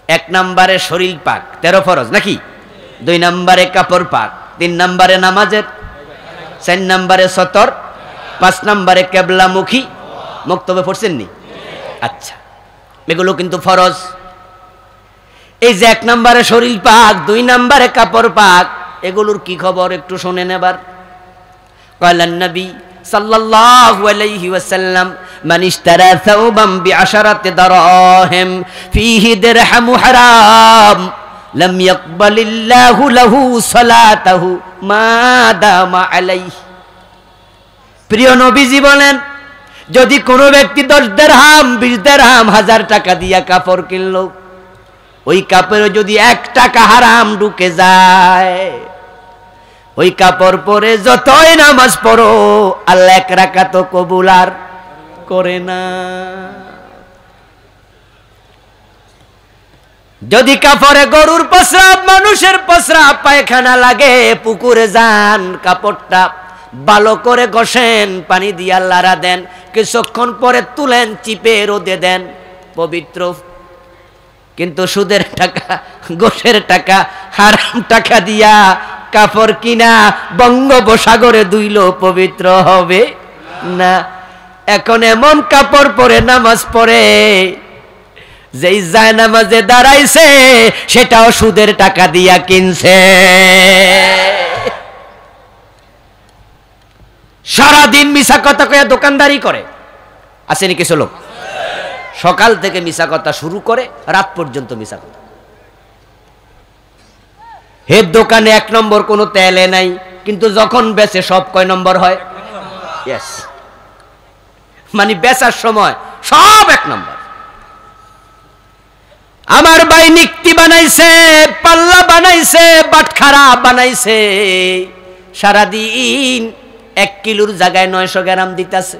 1 নম্বরে শরীর পাক, 13 ফরজ নাকি? 2 নম্বরে কাপড় পাক, 3 নম্বরে নামাজের, 4 নম্বরে সতর, 5 নম্বরে কেবলামুখী। মক্তবে পড়ছেন নি? আচ্ছা, এগুলো কিন্তু ফরজ। এই যে 1 নম্বরে শরীর পাক, 2 নম্বরে কাপড় পাক, এগুলোর কি খবর একটু শুনেন এবার। ক্বালান নবী সাল্লাল্লাহু আলাইহি ওয়াসাল্লাম, মান ইশতারা সাওবান বিআশারাতি দারাহিম ফীহি দিরহামু হারাম লাম ইয়াকবালিল্লাহু লাহু সালাতাহু মা দামা আলাইহি। প্রিয় নবীজি বলেন, যদি কোনো ব্যক্তি 10 দিরহাম, 20 দিরহাম, 1000 টাকা দিয়া কাপড় কিনলো, ওই কাপড়ে যদি 1 টাকা হারাম ঢুকে যায়, ওই কাপড় পরে যতই নামাজ পড়ো, আল্লাহ 1 রাকাত কবুল আর করে না। যদি কাপড়ে গরুর প্রস্রাব, মানুষের প্রস্রাব, পায়খানা লাগে, পুকুরে যান, কাপড়টা ভালো করে ঘষেন, পানি দিয়ে লাড়া দেন, কিছুক্ষণ পরে তুলেন, চিপে রোদে দেন, পবিত্র। কিন্তু সুদের টাকা, গোশের টাকা, হারাম টাকা দিয়া কাপড় কিনা বঙ্গোপসাগরে ধুইলো পবিত্র হবে না। এখন এমন কাপড় পরে নামাজ পড়ে, যেই যায় নামাজে দাঁড়াইছে সেটাও সুদের টাকা দিয়া কিনছে। সারাদিন মিছা কথা কয়ে দোকানদারি করে, আসেনি কিছু লোক? সকাল থেকে মিছা কথা শুরু করে, রাত পর্যন্ত মিছা কথা। হের দোকানে 1 নম্বর কোনো তেলে নাই, কিন্তু যখন বেচে সব কয় নম্বর হয়? ইয়েস, মানে বেচার সময় সব 1 নম্বর। আমার ভাই নিক্তি বানাইছে, পাল্লা বানাইছে, বাটখারা বানাইছে, সারাদিন 1 কিলোর জায়গায় 900 গ্রাম দিতেছে।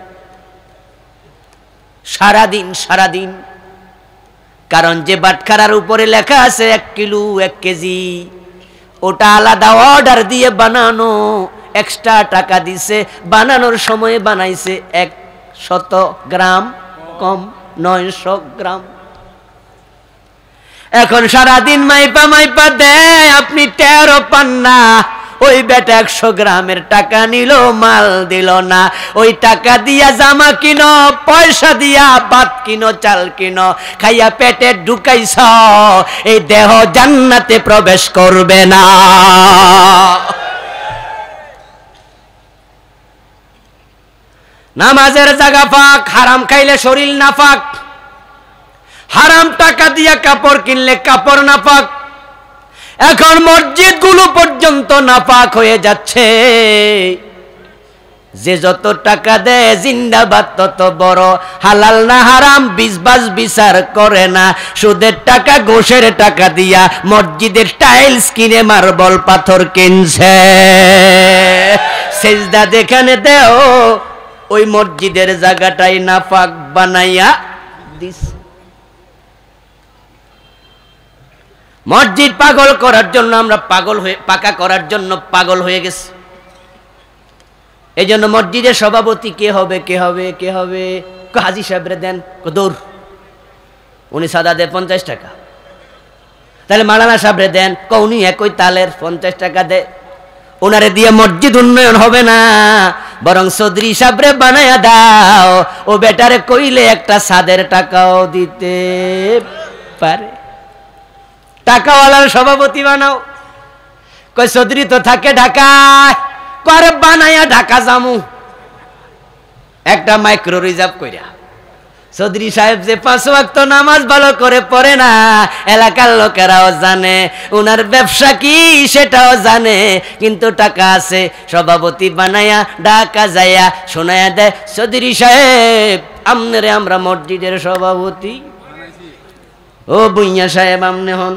সারাদিন। কারণ যে বাটখারার উপরে লেখা আছে 1 কিলো 1 কেজি, ওটা আলাদা অর্ডার দিয়ে বানানো, এক্সট্রা টাকা দিছে, বানানোর সময় বানাইছে 100 গ্রাম কম, 900 গ্রাম। এখন সারাদিন মাইপা মাইপা দেয়, আপনি 13 পান না। ওই বেটা 100 গ্রামের টাকা নিল, মাল দিল না। ওই টাকা দিয়া জামা কিনো, পয়সা দিয়া ভাত কিনো, চাল কিনো, খাইয়া পেটে ঢুকাইছ, এই দেহ জান্নাতে প্রবেশ করবে না। নামাজের জায়গা ফাঁক, হারাম খাইলে শরীর নাফাক। হারাম টাকা দিয়া কাপড় কিনলে কাপড় নাপাক। এখন মসজিদ গুলো পর্যন্ত নাপাক হয়ে যাচ্ছে। যে যত টাকা দেয় জিন্দাবাদ তত বড়, হালাল না হারাম বিজবাজ বিচার করে না। সুদের টাকা, ঘোষের টাকা দিয়া মসজিদের টাইলস কিনে মার্বল পাথর কিনছে। সেজদা যেখানে দেও ওই মসজিদের জায়গাটাই নাপাক বানাইয়া দিছে। মসজিদ পাগল করার জন্য আমরা পাকা করার জন্য পাগল হয়ে গেছি। এই জন্য মসজিদের সভাপতি কে হবে, কে হবে, কে হবে? হাজি সাহেবরে দেন, দূর, উনি সাদা দেয় 50 টাকা। তাহলে মাওলানা সাহেবরে দেন, উনি একই তালের 50 টাকা দেয়। ওনারে দিয়ে মসজিদ উন্নয়ন হবে না, বরং চৌধুরী সাহেবরে বানায়া দাও। ও বেটারে কইলে একটা সাদের টাকাও দিতে পারে। টাকাওয়ালার সভাপতি বানাও। কই চৌধুরী তো থাকে ঢাকায়, করে বানায়া ঢাকা জামু, একটা মাইক্রো রিজার্ভ কইরা। চৌধুরী সাহেব যে 5 ওয়াক্ত নামাজ ভালো করে পড়ে না, এলাকার লোকেরাও জানে, উনার ব্যবসা কি সেটাও জানে, কিন্তু টাকা আছে। সভাপতি বানায়া ঢাকা যাইয়া শোনায়া দেয়, চৌধুরী সাহেব আমনেরে আমরা মসজিদের সভাপতি। ও বুইয়া সাহেব আমনে হন।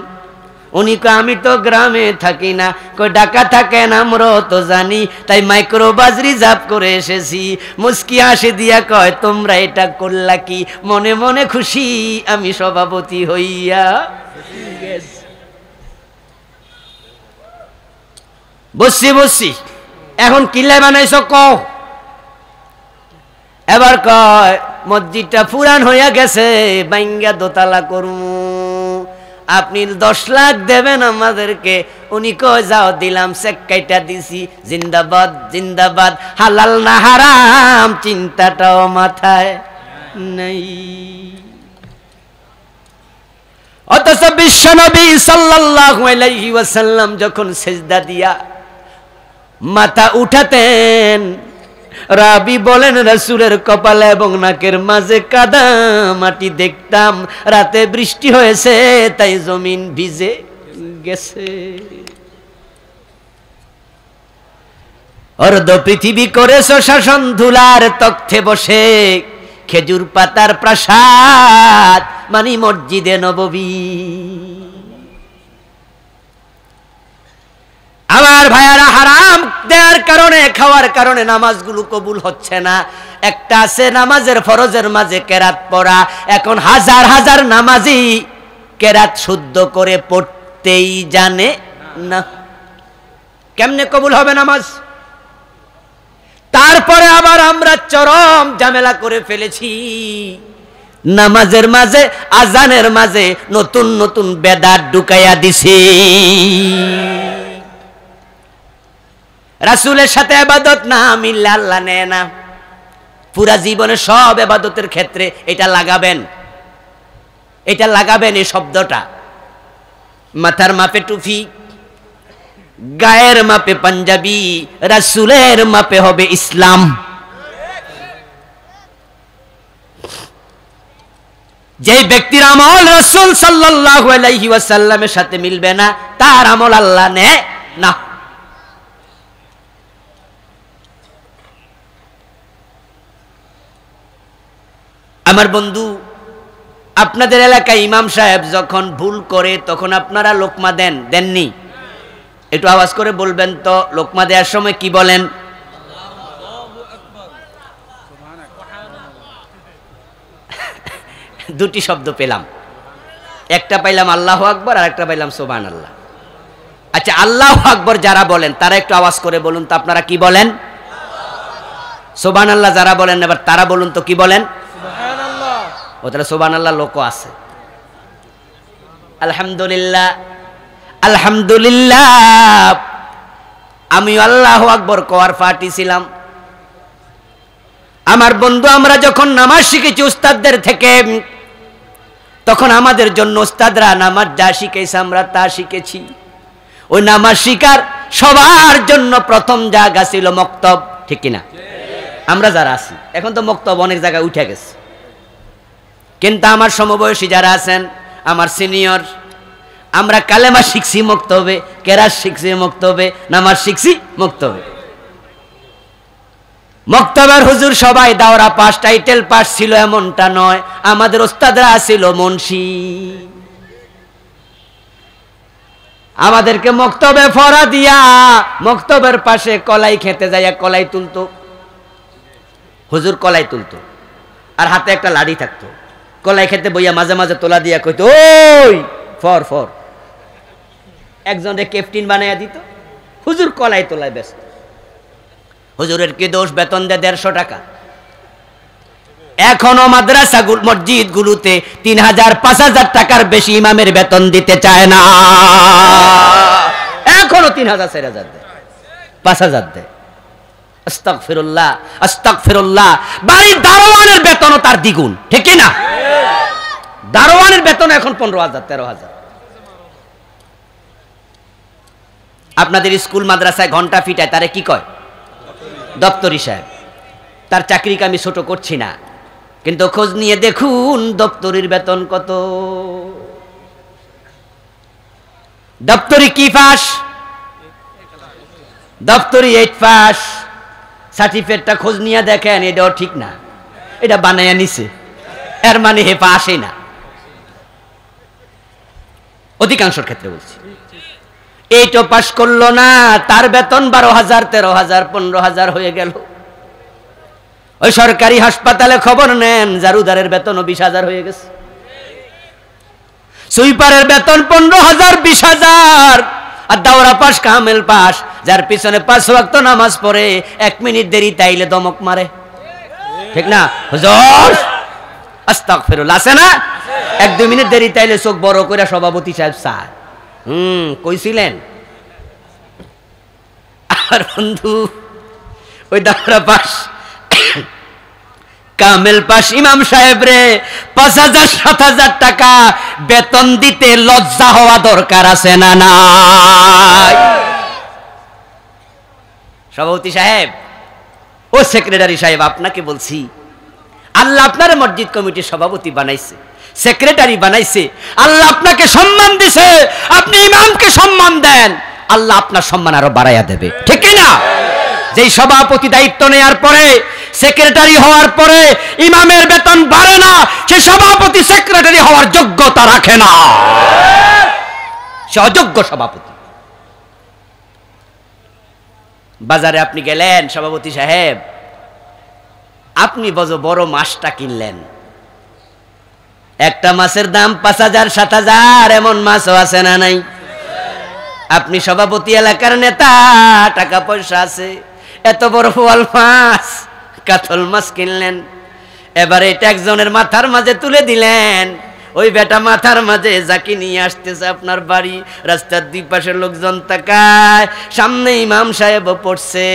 উনি কয় আমি তো গ্রামে থাকি না। কই ঢাকা থাকেন, আমরাও তো জানি, তাই মাইক্রো বাস রিজার্ভ করে এসেছি। মুস্কি হাসি দিয়া কয়, তোমরা এটা করলা কি? মনে মনে খুশি আমি সভাপতি হইয়া বসছি। এখন কিল্লা বানাইছ কও? এবার কয় মসজিদটা পুরান হইয়া গেছে, বাইঙ্গা দোতলা করমু, আপনি 10 লাখ দেবেন আমাদেরকে। উনি কয় যাও, দিলাম, চেক কাইটা দিছি। জিন্দাবাদ জিন্দাবাদ, হালাল না হারাম চিন্তাটাও মাথায় নাই। অথচ বিশ্বনবী সাল্লাল্লাহু আলাইহি ওয়াসাল্লাম যখন সিজদা দিয়া মাথা উঠাতেন, রাবি বলেন রাসূলের কপালে এবং নাকের মাঝে কাদা মাটি দেখতাম। রাতে বৃষ্টি হয়েছে, তাই জমিন ভিজে গেছে। অর্ধ পৃথিবী করেছ শাসন, ধুলার তখ্তে বসে, খেজুর পাতার প্রাসাদ মানে মসজিদে নববী। আমার ভাইয়ারা, হারাম দেওয়ার কারণে, খাওয়ার কারণে নামাজগুলো কবুল হচ্ছে না। একটা আছে নামাজের ফরজের মাঝে কেরাত পড়া। এখন হাজার হাজার নামাজি কেরাত শুদ্ধ করে পড়তেই জানে না। কেমনে কবুল হবে নামাজ? তারপরে আবার আমরা চরম ঝামেলা করে ফেলেছি। নামাজের মাঝে, আজানের মাঝে নতুন নতুন বেদাত ঢুকাইয়া দিছি। রাসূলের সাথে ইবাদত না মিললে আল্লাহ নেয় না। পুরা জীবনে সব ইবাদতের ক্ষেত্রে এটা লাগাবেন, এটা লাগাবেন এই শব্দটা। মাথার মাপে টুপি, গায়ের মাপে পাঞ্জাবি, রাসূলের মাপে হবে ইসলাম। যে ব্যক্তির আমল রাসূল সাল্লাল্লাহু আলাইহি ওয়াসাল্লামের সাথে মিলবে না, তার আমল আল্লাহ নেয় না। আমার বন্ধু, আপনাদের এলাকায় ইমাম সাহেব যখন ভুল করে তখন আপনারা লোকমা দেন, দেননি? একটু আওয়াজ করে বলবেন তো, লোকমা দেওয়ার সময় কি বলেন? দুটি শব্দ পেলাম, একটা পাইলাম আল্লাহু আকবার আর একটা পাইলাম সুবহানাল্লাহ। আচ্ছা, আল্লাহু আকবার যারা বলেন তারা একটু আওয়াজ করে বলুন তো, আপনারা কি বলেন? সুবহানাল্লাহ যারা বলেন এবার তারা বলুন তো কি বলেন? সুবহানাল্লাহ। ও তাহলে সুবহানাল্লাহ লোকও আছে। আলহামদুলিল্লাহ, আলহামদুলিল্লাহ। আমি আল্লাহু আকবার কোয়ার ফাটি ছিলাম। আমার বন্ধু, আমরা যখন নামাজ শিখেছি উস্তাদদের থেকে, তখন আমাদের জন্য উস্তাদরা নামাজ যা শিখেছে আমরা তা শিখেছি। ওই নামাজ শিকার সবার জন্য প্রথম জায়গা ছিল মক্তব, ঠিক কিনা? আমরা যারা আছি এখন তো মক্তব অনেক জায়গায় উঠে গেছে, কিন্তু আমার সমবয়সী যারা আছেন, আমার সিনিয়র, আমরা কালেমা শিখছি মক্তবে, কেরাত শিখছি মক্তবে, নামাজ শিখছি মক্তবে। মক্তবের হুজুর সবাই দাওরা পাস, টাইটেল পাস ছিল এমনটা নয়, আমাদের ওস্তাদরা ছিল মুন্সি। আমাদেরকে মক্তবে ফরা দিয়া মক্তবের পাশে কলাই খেতে যাইয়া কলাই তুলতো, হুজুর কলাই তুলতো আর হাতে একটা লাঠি থাকতো। কলাই খেতে বইয়া মাঝে মাঝে তোলা দিয়া কইতো ওই ফর ফর, একজনের ক্যাপ্টেন বানাইয়া দিত। হুজুর কলাই তোলায় ব্যস্ত। হুজুরের কি দোষ? বেতন দেয় 150 টাকা। এখনো মাদ্রাসা মসজিদ গুলোতে 3000 5000 টাকার বেশি ইমামের বেতন দিতে চায় না। এখনো 3000 4000 দেয়, 5000 দেয়। আস্তাগফিরুল্লাহ, আস্তাগফিরুল্লাহ। বাড়ির দারোয়ানের বেতনও তার দ্বিগুণ, ঠিক কি না? দারোয়ানের বেতন এখন 15000 13000। আপনাদের স্কুল মাদ্রাসায় ঘন্টা ফিটায় তারে কি কয়? দপ্তরি সাহেব। তার চাকরিকে আমি ছোট করছি না, কিন্তু খোঁজ নিয়ে দেখুন দপ্তরির বেতন কত। দপ্তরি কি পাস? দপ্তরি 8 পাস। সার্টিফিকেটটা খোঁজ নিয়ে দেখেন, এটাও ঠিক না, এটা বানাইয়া নিছে, এর মানে হে পাসই না। অধিকাংশের ক্ষেত্রে বলছি। এইটা পাস করলো না, তার বেতন 12,000 13,000 15,000 হয়ে গেল। ওই সরকারি হাসপাতালে খবর নেন, জারুদারের বেতনও 20,000 হয়ে গেছে। সুইপারের বেতন 15,000 20,000। আর দাওরা পাস কামেল পাস, যার পিছনে 5 ওয়াক্ত নামাজ পড়ে 1 মিনিট দেরি তাইলে দমক মারে, ঠিক না হুজুর? আস্তাগফিরুল্লাহ, আছে না? 1-2 মিনিট দেরি তাইলে চোখ বড় করে সভাপতি সাহেব স্যার কইছিলেন। আর বন্ধু, ওই দাওরা পাস কামেল পাস ইমাম সাহেব রে 5,000 7,000 টাকা বেতন দিতে লজ্জা হওয়া দরকার আছে না নাই? সভাপতি সাহেব, ও সেক্রেটারি সাহেব, আপনাকে বলছি, আল্লাহ আপনার মসজিদ কমিটির সভাপতি বানাইছে, সেক্রেটারি বানাইছে, আল্লাহ আপনাকে সম্মান দিছে, আপনি ইমামকে সম্মান দেন, আল্লাহ আপনার সম্মান আরো বাড়াইয়া দেবে, ঠিক কি না? যেই সভাপতি দায়িত্ব নেওয়ার পরে, সেক্রেটারি হওয়ার পরে ইমামের বেতন বাড়ে না, সে সভাপতি সেক্রেটারি হওয়ার যোগ্যতা রাখে না, সে অযোগ্য সভাপতি। বাজারে আপনি গেলেন, সভাপতি সাহেব, আপনি বড় মাছটা কিনলেন, একটা মাছের দাম 5,000 7,000, এমন মাছও আছে না নাই? আপনি সভাপতি, এলাকার নেতা, টাকা পয়সা আছে, এত বড় ফোয়াল মাছ, কাতল মাছ কিনলেন, এবারে এটা একজনের মাথার মাঝে তুলে দিলেন। ওই বেটা মাথার মাঝে যাকে নিয়ে আসতেছে আপনার বাড়ি, রাস্তার দুই পাশের লোকজন তাকায়, সামনে ইমাম সাহেবও পড়ছে,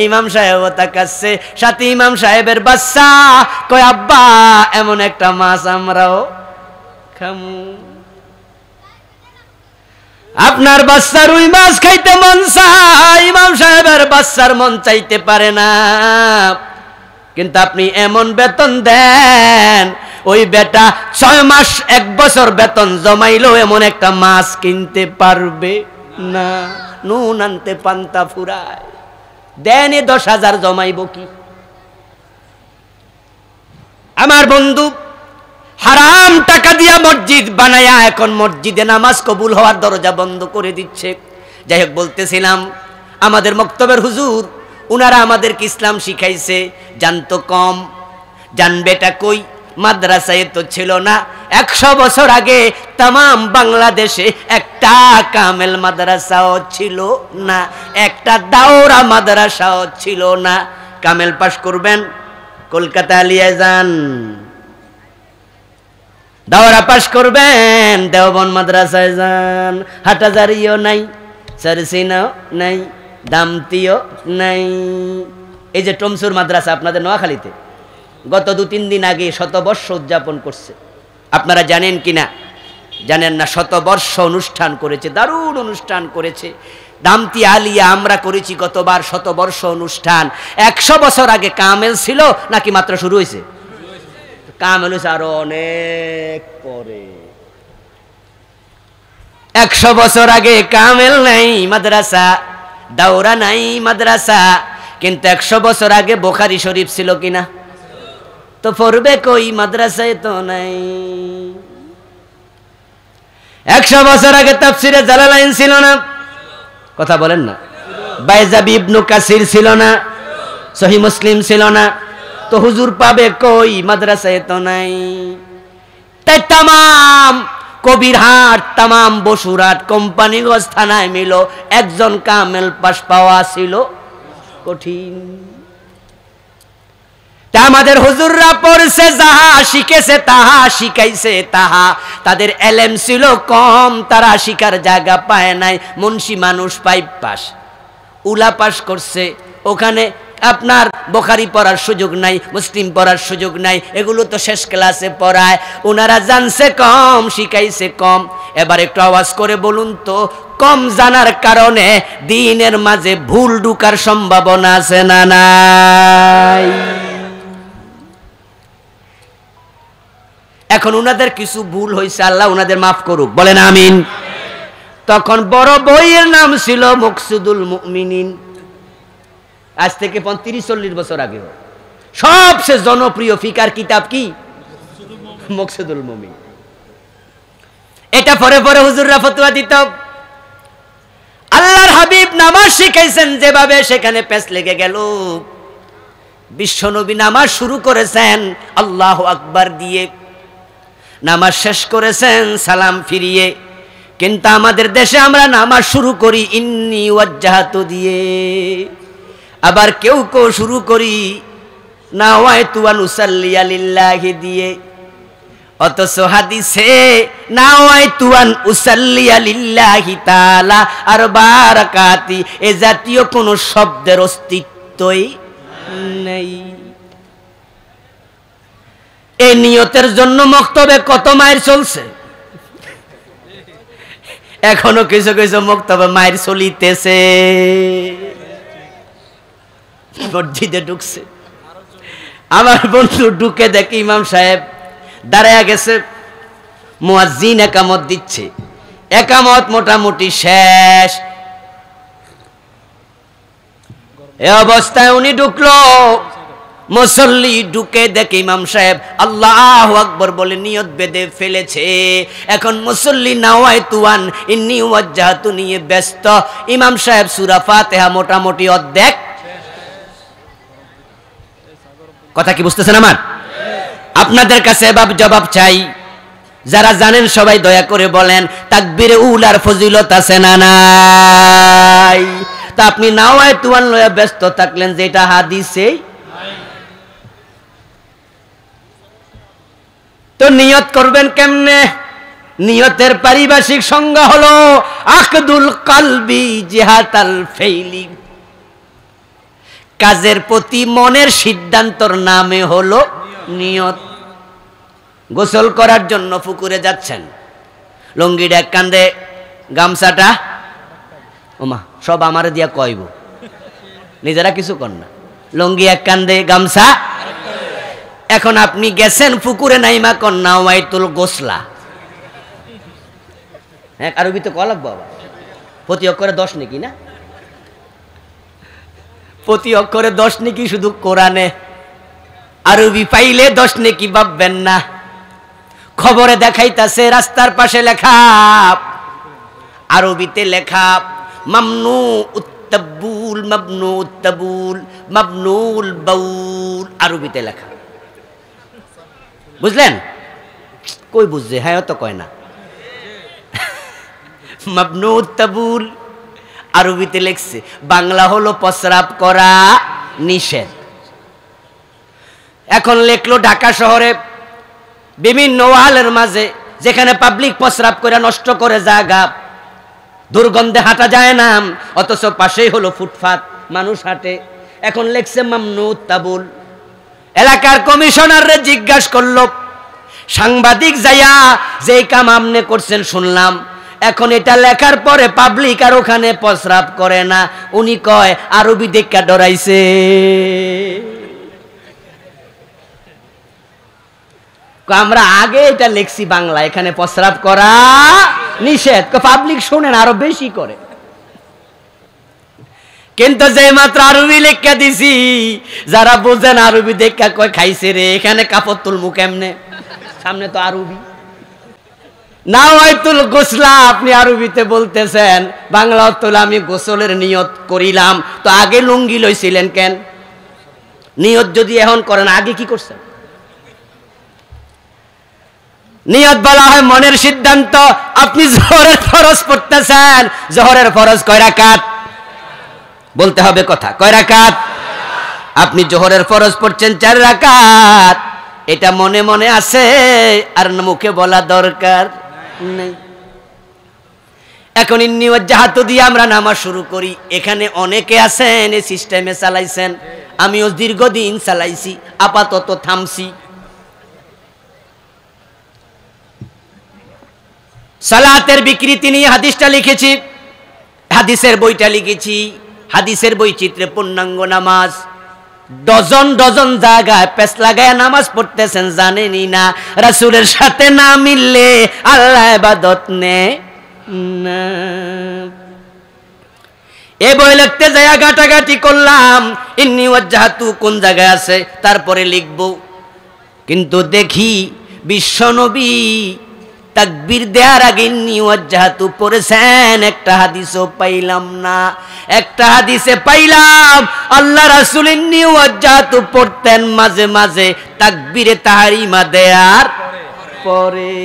ইমাম সাহেবও তাকাচ্ছে, সাথে ইমাম সাহেবের বাচ্চা কয় আব্বা এমন একটা মাছ আমরাও খামু। আপনার বাচ্চার ওই মাছ খাইতে মন চায়, ইমাম সাহেবের বাচ্চার মন চাইতে পারে না, কিন্তু আপনি এমন বেতন দেন, ওই বেটা 6 মাস 1 বছর বেতন জমাইলো এমন একটা মাছ কিনতে পারবে না। নুন আনতে পান্তা ফুরায়, দেনে 10,000 জমাইব কি? আমার বন্ধু হারাম টাকা দিয়া মসজিদ বানায়া এখন মসজিদে নামাজ কবুল হওয়ার দরজা বন্ধ করে দিচ্ছে। যাই হোক, বলতেছিলাম, আমাদের মক্তবের হুজুর, উনারা আমাদেরকে ইসলাম শিখাইছে, জানতো কম, জানবেটা কই? মাদ্রাসায় তো ছিল না। 100 বছর আগে তাম বাংলাদেশে একটা একটা কামেল মাদ্রাসাও ছিল না, একটা দাওরা মাদ্রাসাও ছিল না। কামেল পাশ করবেন কলকাতা আলিয়ায় যান, দাওরা পাশ করবেন দেওবন মাদ্রাসায় যান, হাটাজারিও নাই, সারসিনাও নাই, দামতিও নাই। এই যে টমসুর মাদ্রাসা আপনাদের নোয়াখালীতে গত 2-3 দিন আগে শতবর্ষ উদযাপন করছে, আপনারা জানেন কিনা জানেন না, শতবর্ষ অনুষ্ঠান করেছে, দারুণ অনুষ্ঠান করেছে। দামতি আলিয়া আমরা করেছি গতবার শতবর্ষ অনুষ্ঠান। 100 বছর আগে কামেল ছিল নাকি মাত্র শুরু হয়েছে? কামেল হয়েছে আরো অনেক পরে। 100 বছর আগে কামেল নাই মাদ্রাসা, দাওরা নাই মাদ্রাসা, কিন্তু 100 বছর আগে বুখারী শরীফ ছিল কিনা? তো পড়বে কই, মাদ্রাসায় তো নাই। 100 বছর আগে তাফসিরে জালালাইন ছিল না, কথা বলেন না। বাইজাবি ইবনু কাসির ছিল না, সহিহ মুসলিম ছিল না, তো হুজুর পাবে কই, মাদ্রাসায় তো নাই। তাই তামাম কবিরহাট, তামাম বসুরহাট, কোম্পানিগঞ্জ থানায় মিল একজন কামেল পাশ পাওয়া ছিল কঠিন। তা আমাদের হুজুররা পড়ছে যাহা, শিখেছে তাহা, শিখাইছে তাহা, তাদের এলেম ছিল কম, তারা শিখার জায়গা পায় নাই। মুন্সি মানুষ 5 পাস, উলা পাস করছে, ওখানে আপনার বুখারী পড়ার সুযোগ নাই, মুসলিম পড়ার সুযোগ নাই, এগুলো তো শেষ ক্লাসে পড়ায়। ওনারা জানছে কম, শিখাইছে কম। এবার একটু আওয়াজ করে বলুন তো, কম জানার কারণে দ্বীনের মাঝে ভুল ঢুকার সম্ভাবনা আছে না নাই? এখন উনাদের কিছু ভুল হয়েছে, আল্লাহ উনাদের মাফ করুক, বলেন আমিন। তখন বড় বইয়ের নাম ছিল মকসুদুল মুমিনিন। আজ থেকে 35-40 বছর আগে সবচেয়ে জনপ্রিয় ফিকার কিতাব কি? মকসুদুল মুমিন। এটা পরে পরে হুজুররা ফতোয়া দিত। আল্লাহর হাবিব নামাজ শিখাইছেন যেভাবে, সেখানে পেছ লেগে গেল। বিশ্বনবী নামাজ শুরু করেছেন আল্লাহু আকবার দিয়ে, নামাজ শেষ করেছেন সালাম ফিরিয়ে। কিন্তু আমাদের দেশে আমরা নামাজ শুরু করি ইন্নী ওয়াজ্জাহাতু দিয়ে, আবার কেউ কেউ শুরু করি নাওয়াইতু আন উসাল্লিয়া লিল্লাহি দিয়ে। অথচ হাদিসে নাওয়াইতু আন উসাল্লিয়া লিল্লাহি তাআলা আরবা রাকাতি এ জাতীয় কোন শব্দের অস্তিত্বই নেই। এই নিয়তের জন্য মক্তবে কত মায়ের চলছে, এখনো কিছু কিছু মক্তবে মায়ের চলিতেছে। মসজিদে ঢুকছে, আমার বন্ধু ঢুকে দেখে ইমাম সাহেব দাঁড়ায় গেছে, মুয়াজ্জিন একামত দিচ্ছে, একামত মোটামুটি শেষ। এ অবস্থায় উনি ঢুকলো, মুসল্লি ঢুকে দেখে ইমাম সাহেব আল্লাহু আকবার বলে নিয়ত বেঁধে ফেলেছে। এখন মুসল্লি নাওয়াইতু আন ইন্নী ওয়াজ্জাহাতু নিয়ে ব্যস্ত। ইমাম সাহেব সূরা ফাতিহা মোটামুটি অর্ধেক। কথা কি বুঝতেছেন আমার? আপনাদের কাছে জবাব চাই, যারা জানেন সবাই দয়া করে বলেন তাকবীরে উলার ফজিলত আছে না নাই? তা আপনি নাওয়াইতু আন লয়া ব্যস্ত থাকলেন, যেটা হাদিসে। তো নিয়ত করবেন কেমনে? নিয়তের পারিভাষিক সংজ্ঞা হলো আকদুল কলবি জিহাতাল ফাইলি, কাজের প্রতি মনের সিদ্ধান্তর নামে হলো নিয়ত। গোসল করার জন্য পুকুরে যাচ্ছেন, লুঙ্গিটা এক কান্দে, গামছাটা ওমা সব আমারে দিয়া কইব, নিজেরা কিছু কর না, লুঙ্গি এক কান্দে, গামছা। এখন আপনি গেছেন পুকুরে, নাইমা কন্যা ওয়াইতুল গোসলা, হ্যাঁ আরবিতে ক লাগবো আবার, প্রতি অক্ষরে 10 নাকি না? প্রতি অক্ষরে 10 নাকি শুধু কোরআনে, আরবি পাইলে 10 নাকি ভাববেন না। খবরে দেখাইতাছে রাস্তার পাশে লেখা, আরবিতে লেখা মামনু উত্তাবুল, মামনু উত্তাবুল, মামনুল বাউল, আরবিতে লেখা। বুঝলেন? কই বুঝছে? হ্যাঁ তো কয় না। মাবনুত তাবুল আরবিতে লিখছে, বাংলা হলো প্রস্রাব করা নিষেধ। এখন লেখলো ঢাকা শহরে বিভিন্ন ওয়ালের মাঝে যেখানে পাবলিক প্রস্রাব করে নষ্ট করে জায়গা, দুর্গন্ধে হাঁটা যায় না, অথচ পাশেই হলো ফুটপাত, মানুষ হাঁটে। এখন লেখছে মামনুত তাবুল। এলাকার কমিশনাররে জিজ্ঞাসা করলো, সাংবাদিক যাইয়া যে কাম আপনি করছেন শুনলাম, এখন এটা লেখার পরে পাবলিক আর ওখানে প্রস্রাব করে না। উনি কয় আরবি দেখা ডরাইছে। আমরা আগে এটা লিখছি বাংলা, এখানে প্রস্রাব করা নিষেধ, পাবলিক শোনেন আরো বেশি করে। কিন্তু যে মাত্র আরবি লেখা দিছি, যারা বোঝেন আরবি দেখা কয় খাইছে রে, এখানে কাপড় তুলমু কেমনে, সামনে তো আরবি। না হয়তুল গোসলা আপনি আরবিতে বলতেছেন, বাংলা অর্থ আমি গোসলের নিয়ত করিলাম, তো আগে লুঙ্গি লইছিলেন কেন? নিয়ত যদি এখন করেন, আগে কি করছেন? নিয়ত বলা হয় মনের সিদ্ধান্ত। আপনি জোহরের ফরজ পড়তেছেন, জোহরের ফরজ কয় রাকাত? বলতে হবে কথা, কয় রাকাত? আপনি জোহরের ফরজ পড়ছেন 4 রাকাত, এটা মনে মনে আছে আর মুখে বলা দরকার নেই। এখন ইন্নী ওয়াজ্জাহাতু দিয়ে আমরা নামাজ শুরু করি। এখানে অনেকে আছেন এই সিস্টেমে চালাইছেন, আমিও দীর্ঘদিন চালাইছি, আপাতত থামছি। সালাতের বিকৃতি নিয়ে হাদিসটা লিখেছি, হাদিসের বইটা লিখেছি, হাদিসের বৈচিত্র্যে পূর্ণাঙ্গ নামাজ। ডজন ডজন জায়গায় পেছ লাগায় নামাজ পড়তেছেন, জানেনই না রাসূলের সাথে না মিললে আল্লাহ ইবাদত নে না। এই বই লিখতে যায় ঘাটাঘাটি করলাম, ইন্নী ওয়াজ্জাহাতু কোন জায়গায় আছে, তারপরে লিখব। কিন্তু দেখি বিশ্বনবী তাকবীর দেওয়ার আগে ইন্নী ওয়াজ্জাহাতু পড়েছেন, একটা হাদিসও পাইলাম না। একটা হাদিসে পাইলাম আল্লাহ রাসূল ইন্নী ওয়াজ্জাহাতু পড়তেন মাঝে মাঝে তাকবীরে তাহরিমা দেওয়ার পরে।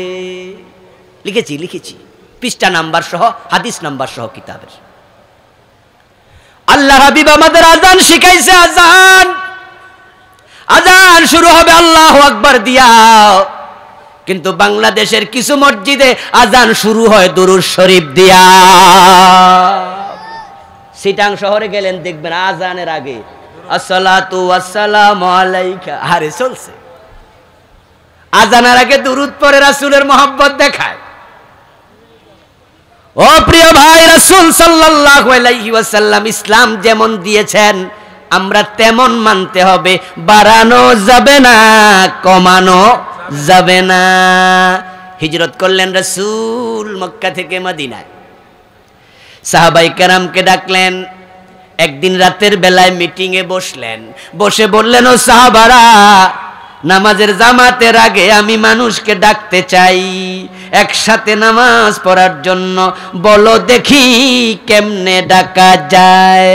লিখেছি পৃষ্ঠা নাম্বার সহ, হাদিস নাম্বার সহ কিতাবের। আল্লাহ হাবিব আমাদের আজান শিখাইছে, আজান শুরু হবে আল্লাহু আকবার দিয়া, কিন্তু বাংলাদেশের কিছু মসজিদে আজান শুরু হয় দুরূদ শরীফ দিয়া। সিটাং শহরে গেলেন দেখবেন আজানের আগে আসসালাতু ওয়াসসালামু আলাইকা, আরে চলছে। আজানের আগে দুরূদ পড়ে রাসূলের মহব্বত দেখায়। ও প্রিয় ভাই, রাসূল সাল্লাল্লাহু আলাইহি ওয়াসাল্লাম ইসলাম যেমন দিয়েছেন আমরা তেমন মানতে হবে, বাড়ানো যাবে না, কমানো যাবে না। হিজরত করলেন রাসূল মক্কা থেকে মদিনায়, সাহাবায়ে কেরামকে ডাকলেন। একদিন রাতের বেলায় মিটিংয়ে বসলেন, বসে বললেন, ও সাহাবারা, নামাজের জামাতের আগে আমি মানুষকে ডাকতে চাই একসাথে নামাজ পড়ার জন্য, বলো দেখি কেমনে ডাকা যায়।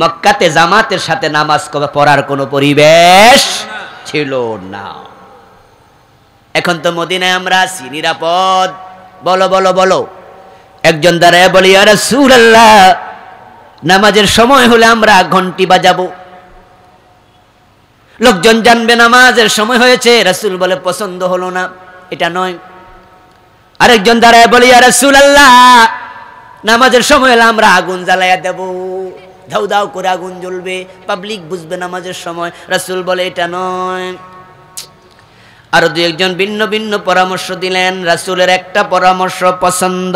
মক্কাতে জামাতের সাথে নামাজ পড়ার কোনো পরিবেশ ছিল না। এখন তো মদিনায় আমরা আছি, নিরাপদ। বলো বলো বলো। একজন দাঁড়ায় বলি, ইয়া রাসূলুল্লাহ, নামাজের সময় হলে আমরা ঘন্টি বাজাবো, লোকজন জানবে নামাজের সময় হয়েছে। রাসূল বলে, পছন্দ হলো না, এটা নয়। আরেকজন দাঁড়ায় বলি, ইয়া রাসূলুল্লাহ, নামাজের সময় হলে আমরা আগুন জ্বালাইয়া দেব, দাউ দাউ করে আগুন জ্বলবে, পাবলিক বুঝবে নামাজের সময়। রাসূল বলে, এটা নয়। আরো দুই একজন ভিন্ন ভিন্ন পরামর্শ দিলেন, রাসূলের একটা পরামর্শ পছন্দ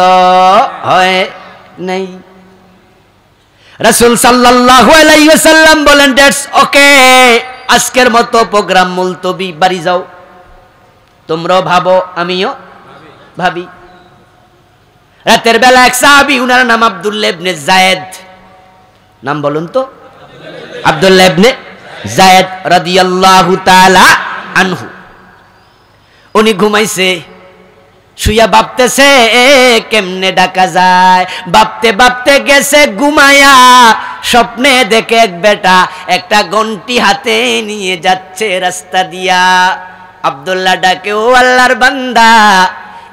হয় নাই। রাসূল সাল্লাল্লাহু আলাইহি ওয়াসাল্লাম বলেন, দ্যাটস ওকে, আজকের মতো প্রোগ্রাম মুলতবি, বাড়ি যাও। তোমরাও ভাবো, আমিও ভাবি। রাতের বেলা এক সাহাবী, উনার নাম আব্দুল্লাহ ইবনে যায়েদ, নাম বলুন তো, আব্দুল্লাহ ইবনে যায়েদ রাদিয়াল্লাহু তাআলা আনহু। উনি ঘুমাইছে, শুইয়া ভাবতেছে কেমনে ডাকা যায়। ভাবতে ভাবতে গেছে ঘুমায়া, স্বপ্নে দেখে এক বেটা একটা ঘন্টি হাতে নিয়ে যাচ্ছে রাস্তা দিয়া। আব্দুল্লাহ ডাকে, ও আল্লাহর বান্দা,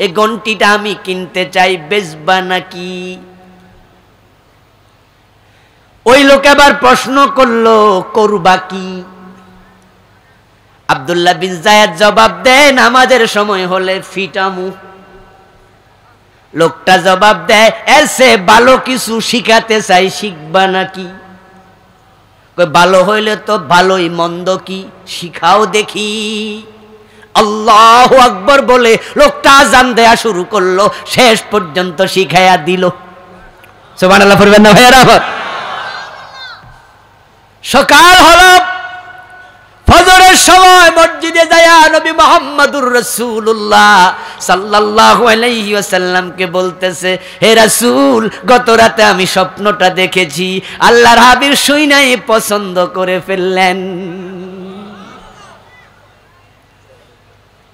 এই ঘন্টিটা আমি কিনতে চাই, বেচবা নাকি? ওই লোক আবার প্রশ্ন করলো, করবা কি? আব্দুল্লাহ বিন যায়েদ জবাব দেয়, নামাজের সময় হলে ফিটামু। লোকটা জবাব দেয়, এসে ভালো কিছু শিখাতে চাই, শিখবা নাকি? ভালো হইলে তো ভালোই, মন্দ কি শিখাও দেখি। আল্লাহু আকবার বলে লোকটা আযান দেয়া শুরু করলো, শেষ পর্যন্ত শিখায়া দিল। সুবহানাল্লাহ পড়বেন না ভাইরা? সকাল হলো, ফজরের সময় মসজিদে যায়া নবী মুহাম্মদুর রাসূলুল্লাহ সাল্লাল্লাহু আলাইহি ওয়াসাল্লামকে বলতেছে, হে রাসূল, গত রাতে আমি স্বপ্নটা দেখেছি, আল্লাহর হাবিব শুইনাই পছন্দ করে ফেললেন।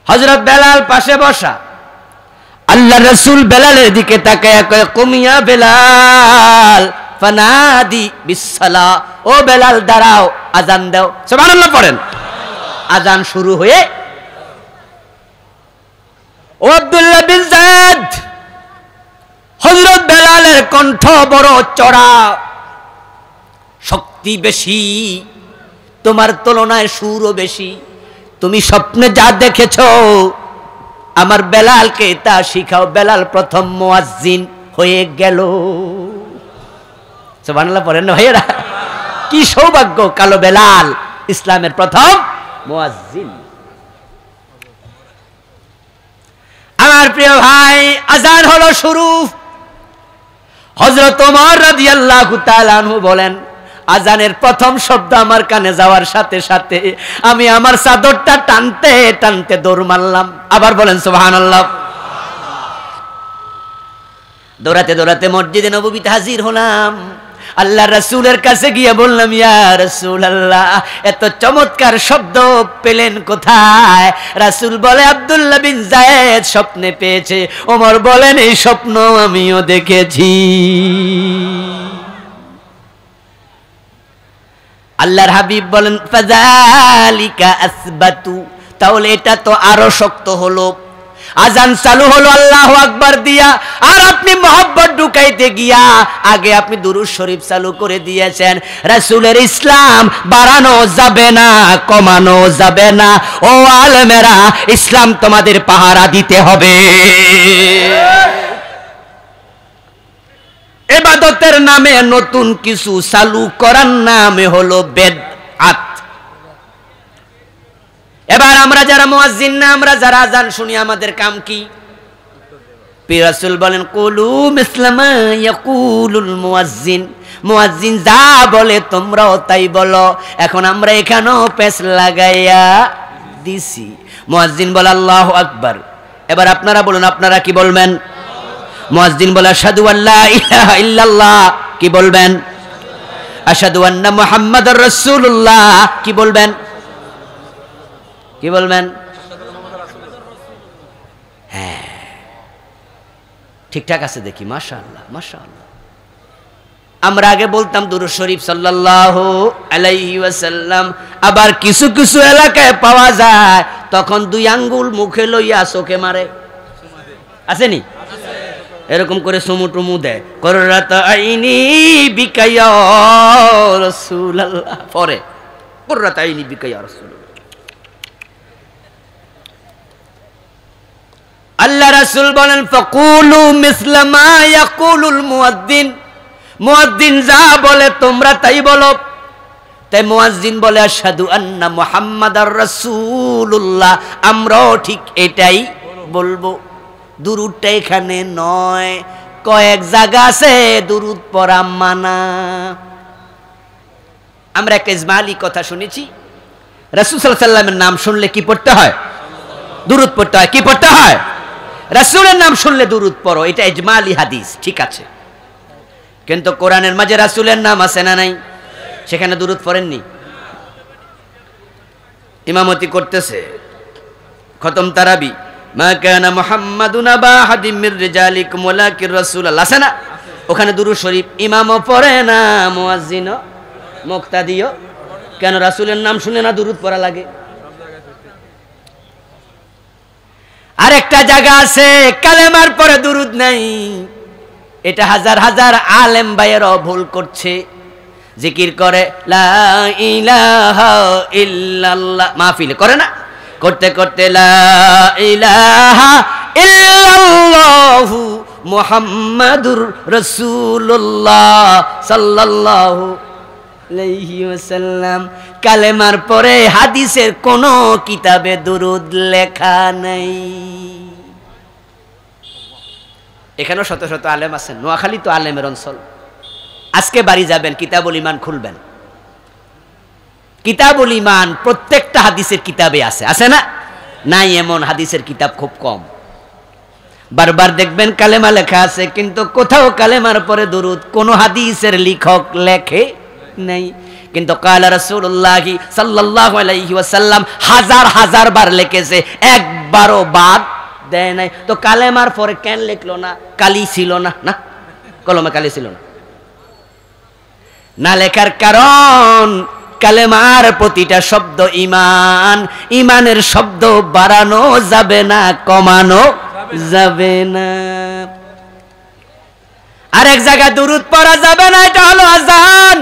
হযরত বেলাল পাশে বসা, আল্লাহর রাসূল বেলালের দিকে তাকায়া কয়, কুমিয়া বেলাল ফানাদি বিসসালাহ, ও বেলাল দাঁড়াও, আযান দাও। সুবহানাল্লাহ পড়েন। আযান শুরু হয়ে, ও আব্দুল্লাহ বিন যায়েদ, হযরত বেলালের কণ্ঠ বড় চড়া, শক্তি বেশি, তোমার তুলনায় সুরও বেশি। তুমি স্বপ্নে যা দেখেছো আমার বেলালকে তা শিখাও। বেলাল প্রথম মুয়াজ্জিন হয়ে গেল। সুবহানাল্লাহ পড়েন না ভাইয়েরা? কি সৌভাগ্য, কালো বেলাল ইসলামের প্রথম মুয়াজ্জিন। আমার প্রিয় ভাই, আযান হলো শুরু। হযরত ওমর রাদিয়াল্লাহু তাআলা আনহু বলেন, আযানের প্রথম শব্দ আমার কানে যাওয়ার সাথে সাথে আমি আমার চাদরটা টানতে টানতে দৌড় মারলাম। আবার বলেন সুবহানাল্লাহ। দৌড়াতে দৌড়াতে মসজিদে নববীতে হাজির হলাম। আল্লাহ রাসূলের কাছে গিয়ে বললাম, ইয়া রাসূলুল্লাহ, এত চমৎকার শব্দ পেলেন কোথায়? রাসূল বলে, আব্দুল্লাহ বিন যায়েদ স্বপ্নে পেয়েছে। ওমর বলেন, এই স্বপ্ন আমিও দেখেছি। আল্লাহর হাবিব বলেন, ফাযালিকা আসবাতু, তাহলে এটা তো আরো শক্ত হলো। আযান চালু হলো আল্লাহু আকবার দিয়া, আর আপনি মহব্বত ঢুকাইতে গিয়া আগে আপনি দুরূদ শরীফ চালু করে দিয়েছেন। রাসূলের ইসলাম বাড়ানো যাবে না, কমানো যাবে না। ও আলেমেরা, ইসলাম তোমাদের পাহারা দিতে হবে। ইবাদতের নামে নতুন কিছু চালু করার নামে হলো বেদআত। এবার আমরা যারা মুয়াজ্জিন না, আমরা যারা আযান শুনি, আমাদের কাম কি? পীর রাসূল বলেন, কুলু মিসলামা ইয়াকুলুল মুয়াজ্জিন, মুয়াজ্জিন যা বলে তোমরাও তাই বলো। এখন আমরা এখানেও পেশ লাগাইয়া দিছি। মুয়াজ্জিন বলে আল্লাহু আকবার, এবার আপনারা বলুন, আপনারা কি বলবেন? মুয়াজ্জিন বলে আশহাদু আল্লা ইলাহা ইল্লাল্লাহ, কি বলবেন? আশহাদু আন্না মুহাম্মাদুর রাসূলুল্লাহ, কি বলবেন? কি বলবেন? হ্যাঁ, ঠিকঠাক আছে দেখি, মাশাআল্লাহ মাশাআল্লাহ। আমরা আগে বলতাম দুরূদ শরীফ সাল্লাল্লাহু আলাইহি ওয়াসাল্লাম, আবার কিছু কিছু এলাকায় পাওয়া যায় তখন দুই আঙ্গুল মুখে লইয়া চোখে মারে, আসেনি? এরকম করে সুমুটুমু দেয়, কুররাত আইনি বিকা ইয়া রাসূলুল্লাহ, পরে কুররাত আইনি বিকা ইয়া রাসূলুল্লাহ। আল্লাহ রাসূল বলেন, ফাকুলু মিসলা মা ইয়াকুলুল মুয়াজ্জিন, মুয়াজ্জিন যা বলে তোমরা তাই বলো। তাই মুয়াজ্জিন বলে আশহাদু আন্না মুহাম্মাদার রাসূলুল্লাহ, আমরাও ঠিক এটাই বলবো। দুরূদটা এখানে নয়, কয়েক জায়গা আছে দুরূদ পড়া মানা। আমরা একটা ইজমালি কথা শুনেছি, রাসূল সাল্লাল্লাহু আলাইহি ওয়াসাল্লামের নাম শুনলে কি পড়তে হয়? দুরূদ পড়তে হয়। কি পড়তে হয়? রাসূলের নাম শুনলে দুরূদ পড়ো, এটা ইজমালি হাদিস, ঠিক আছে। কিন্তু কোরআনের মাঝে রাসূলের নাম আছে না নাই? সেখানে দুরূদ পড়েননি। ইমামতি করতেছে খতম তারাবি, মা কানা মুহাম্মাদুন আবা আহাদিম মির রিজালিকুম ওয়ালাকির রাসূলুল্লাহ, আছে না? ওখানে দুরূদ শরীফ ইমামও পড়ে না, মুয়াজ্জিনও মুক্তাদিও। কেন? রাসূলের নাম শুনে না দুরূদ পড়া লাগে? একটা জায়গা আছে কালেমার পরে দুরুদ নাই, এটা হাজার হাজার আলেম ভাইয়েরাও ভুল করছে। জিকির করে লা ইলাহা ইল্লাল্লাহ, মাহফিলে করে না, করতে করতে লা ইলাহা ইল্লাল্লাহু মুহাম্মাদুর রাসূলুল্লাহ সাল্লাল্লাহু আলাইহি ওয়াসাল্লাম। কালেমার পরে হাদিসের কোন কিতাবে দুরুদ লেখা নাই। এখানেও শত শত আলেম আছেন, নোয়াখালী তো আলেমের অঞ্চল। আজকে বাড়ি যাবেন, কিতাবুল ঈমান খুলবেন, কিতাবুল ঈমান প্রত্যেকটা হাদিসের কিতাবে আছে, আছে না? নাই এমন হাদিসের কিতাব খুব কম। বারবার দেখবেন কালেমা লেখা আছে, কিন্তু কোথাও কালেমার পরে দুরুদ কোন হাদিসের লেখক লেখে নাই। কিন্তু কালা রাসূলুল্লাহ সাল্লাল্লাহু আলাইহি ওয়াসাল্লাম হাজার হাজার বার লিখেছে, একবারও বাদ দেয় নাই। তো কালেমার পরে কেন লিখলো না? কালি ছিল না, না কলমে কালি ছিল না। না লেখার কারণ কালেমার প্রতিটা শব্দ ঈমান, ঈমানের শব্দ বাড়ানো যাবে না, কমানো যাবে না। আরেক জায়গায় দুরূদ পড়া যাবে না, এটা হলো আযান।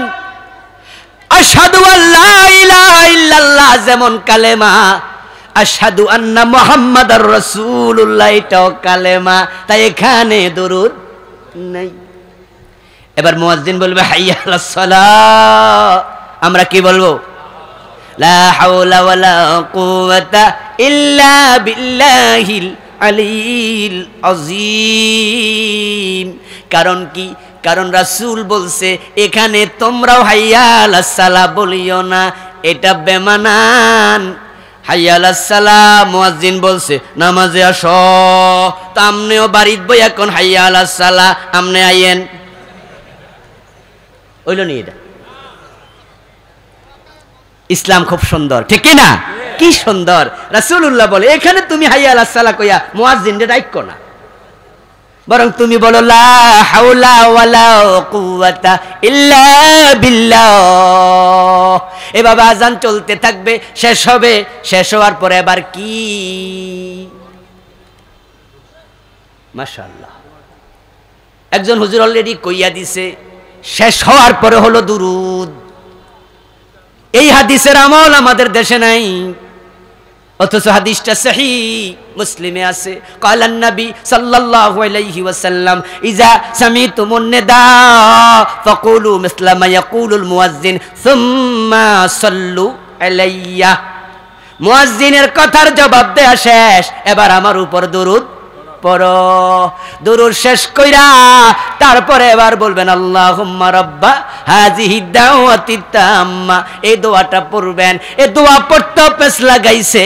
আশহাদু আল্লা ইলাহা ইল্লাল্লাহ যেমন কালেমা, আশহাদু আন্না মুহাম্মাদার রাসূলুল্লাহ এটাও কালেমা, তাই এখানে দুরূদ নাই। এবার মুয়াজ্জিন বলবে হাইয়া আলাস সালাহ, আমরা কি বলবো? লা হাওলা ওয়ালা কুওয়াতা ইল্লা বিল্লাহিল আলিয়্যিল আযীম। কারণ কি? কারণ রাসূল বলছে এখানে তোমরাও হাইয়া আলাস সালাহ বলিও না, এটা বেমানান। হাইয়া আলাস সালাহ মুয়াজ্জিন বলছে নামাজে আসো, তা আমনেও বাড়িত বই এখন হাইয়া আলাস সালাহ, আমনে আইয়েন, হইল নি? এটা ইসলাম খুব সুন্দর, ঠিক কি না? কি সুন্দর। রাসূলুল্লাহ বলে এখানে তুমি হাইয়া আলাস সালাহ কইয়া মুয়াজ্জিনকে ডাইকো না, বরং তুমি বলো লা হাওলা ওয়ালা কুওয়াতা ইল্লা বিল্লাহ। এভাবে আযান চলতে থাকবে, শেষ হবে, শেষ হওয়ার পরে আবার কি? মাশাআল্লাহ, একজন হুজুর অলরেডি কইয়া দিছে, শেষ হওয়ার পরে হলো দুরুদ। এই হাদিসের আমল আমাদের দেশে নাই, অথচ হাদিসটা সহিহ মুসলিমে আছে। ক্বালান নবী সাল্লাল্লাহু আলাইহি ওয়াসাল্লাম ইযা সামিতুমুন নিদা ফাকুলু মিসলা মা ইয়াকুলুল মুয়াজ্জিন সুম্মা সাল্লু আলাইয়া। মুয়াজ্জিনের কথার জবাব দেয়া শেষ, এবার আমার উপর দুরূদ পড়ো। দুরূদ শেষ কইরা তারপরে এবার বলবেন আল্লাহুম্মা রাব্বা হাযিহি দাওয়াতিত তাম্মা, এই দোয়াটা পড়বেন। এই দোয়া পড়তে পেছ লাগাইছে,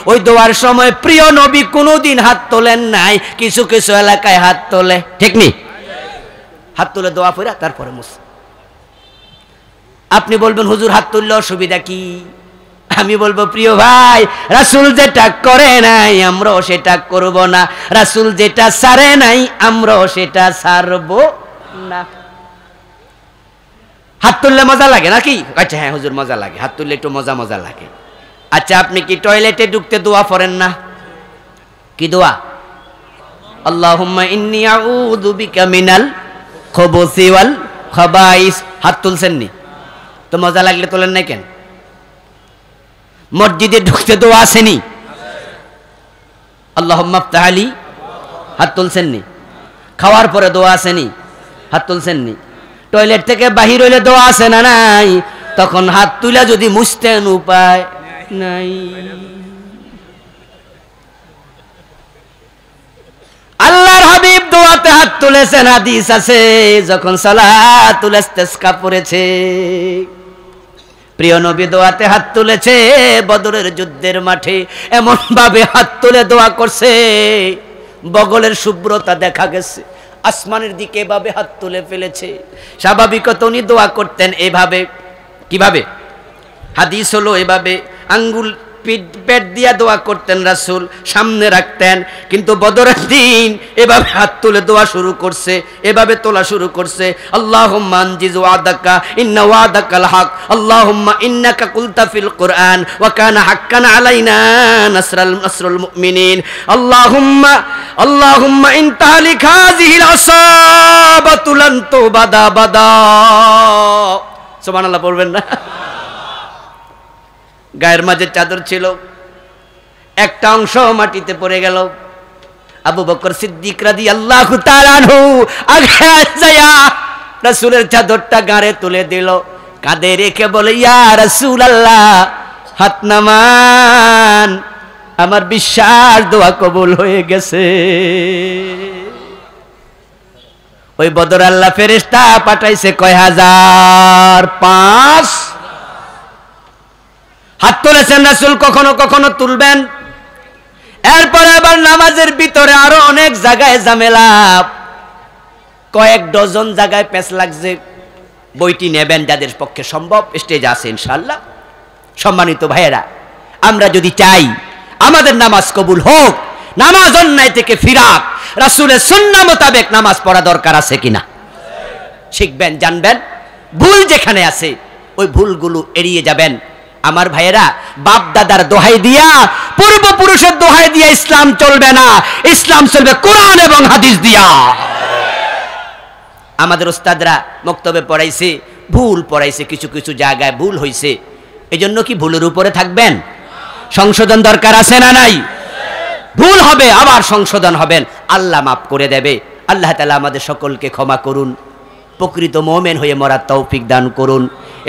ওই দোয়ার সময় প্রিয় নবী কোনোদিন হাত তোলেন নাই, কিছু কিছু এলাকায় হাত তোলে, ঠিক নি? হাত তুলে দোয়া পড়া তারপরে মুস। আপনি বলবেন হুজুর হাত তুললে অসুবিধা কি? আমি বলবো প্রিয় ভাই, রাসূল যেটা করে নাই আমরাও সেটা করব না, রাসূল যেটা ছাড়ে নাই আমরাও সেটা ছাড়ব না। হাত তুললে মজা লাগে নাকি? আচ্ছা হ্যাঁ হুজুর মজা লাগে, হাত তুললে একটু মজা মজা লাগে। আচ্ছা আপনি কি টয়লেটে ঢুকতে দোয়া পড়েন না? কি দোয়া? আল্লাহুম্মা ইন্নী আউযু বিকা মিনাল খুবুসি ওয়াল খাবাইস। হাত তুলছেন নি? তো মজা লাগলে তোলেন নাই কেন? মসজিদে ঢুকতে দোয়া আসেনি? আল্লাহুম্মা আফতাহ লি, হাত তুলছেন নি? খাওয়ার পরে দোয়া আসেনি? হাত তুলছেন নি? টয়লেট থেকে বাহির হইলে দোয়া আছে না নাই? তখন হাত তুলে যদি মুছতেন, উপায় নাই। আল্লাহর হাবিব দোয়াতে হাত তুলেছেন, হাদিস আছে যখন সালাতুল ইস্তিসকা পড়েছে। প্রিয় নবী দোয়াতে হাত তুলেছে বদরের যুদ্ধের মাঠে, এমন ভাবে হাত তুলে দোয়া করছে বগলের শুভ্রতা দেখা গেছে, আসমানের দিকে এভাবে হাত তুলে ফেলেছে। স্বাভাবিকত উনি দোয়া করতেন এভাবে। কিভাবে? হাদিস হলো এভাবে, আঙ্গুল পেট দিয়া দোয়া করতেন রাসূল, সামনে রাখতেন। কিন্তু বদরের দিন এভাবে হাত তুলে দোয়া শুরু করছে, এভাবে তোলা শুরু করছে, আল্লাহুম্মা আনজিজ ওয়াদাকা ইন্না ওয়াদাকাল হক, আল্লাহুম্মা ইন্নাকা কুলতা ফিল কুরআন ওয়া কানা হাক্কান আলাইনা নাসরুল মুমিনিন, আল্লাহুম্মা ইন তাহলিক হাযিহিল আসাবাতু লান তুবাদা বাদা। সুবহানাল্লাহ পড়বেন না? গায়ের মাঝে চাদর ছিল, একটা অংশ মাটিতে পড়ে গেল। আবু বকর সিদ্দিক রাদিয়াল্লাহু তাআলা আনহু আগে যায়া রাসূলের চাদরটা গাড়ে তুলে দিল, কাঁধে রেখে বলে, ইয়া রাসূলুল্লাহ, হাত নামান, আমার বিশ্বাস দোয়া কবুল হয়ে গেছে। ওই বদর আল্লাহ ফেরেশতা পাঠাইছে কয় হাজার? 5। হাত তুলেছেন রাসূল, কখনো কখনো তুলবেন। এরপরে আবার নামাজের ভিতরে আরো অনেক জায়গায় ঝামেলা, কয়েক ডজন জায়গায় পেঁচ লাগছে। বইটি নেবেন যাদের পক্ষে সম্ভব, স্টেজ আছে ইনশাআল্লাহ। সম্মানিত ভাইয়েরা, আমরা যদি চাই আমাদের নামাজ কবুল হোক, নামাজ অন্যায় থেকে ফিরাক, রাসূলের সুন্নাহ মোতাবেক নামাজ পড়া দরকার আছে কিনা শিখবেন, জানবেন। ভুল যেখানে আছে ওই ভুলগুলো এড়িয়ে যাবেন। আমার ভাইয়েরা, বাপ দাদার দোহাই দিয়া, পূর্বপুরুষের দোহাই দিয়া ইসলাম চলবে না, ইসলাম চলবে কোরআন এবং হাদিস দিয়া। আমাদের ওস্তাদরা মক্তবে পড়াইছে, ভুল পড়াইছে, কিছু কিছু জায়গায় ভুল হইছে, এজন্য কি ভুলের উপরে থাকবেন? সংশোধন দরকার আছে না নাই? ভুল হবে, আবার সংশোধন হবেন, আল্লাহ মাফ করে দেবে। আল্লাহ তাআলা আমাদের সকলকে ক্ষমা করুন, প্রকৃত মুমিন হয়ে মরার তৌফিক দান করুন।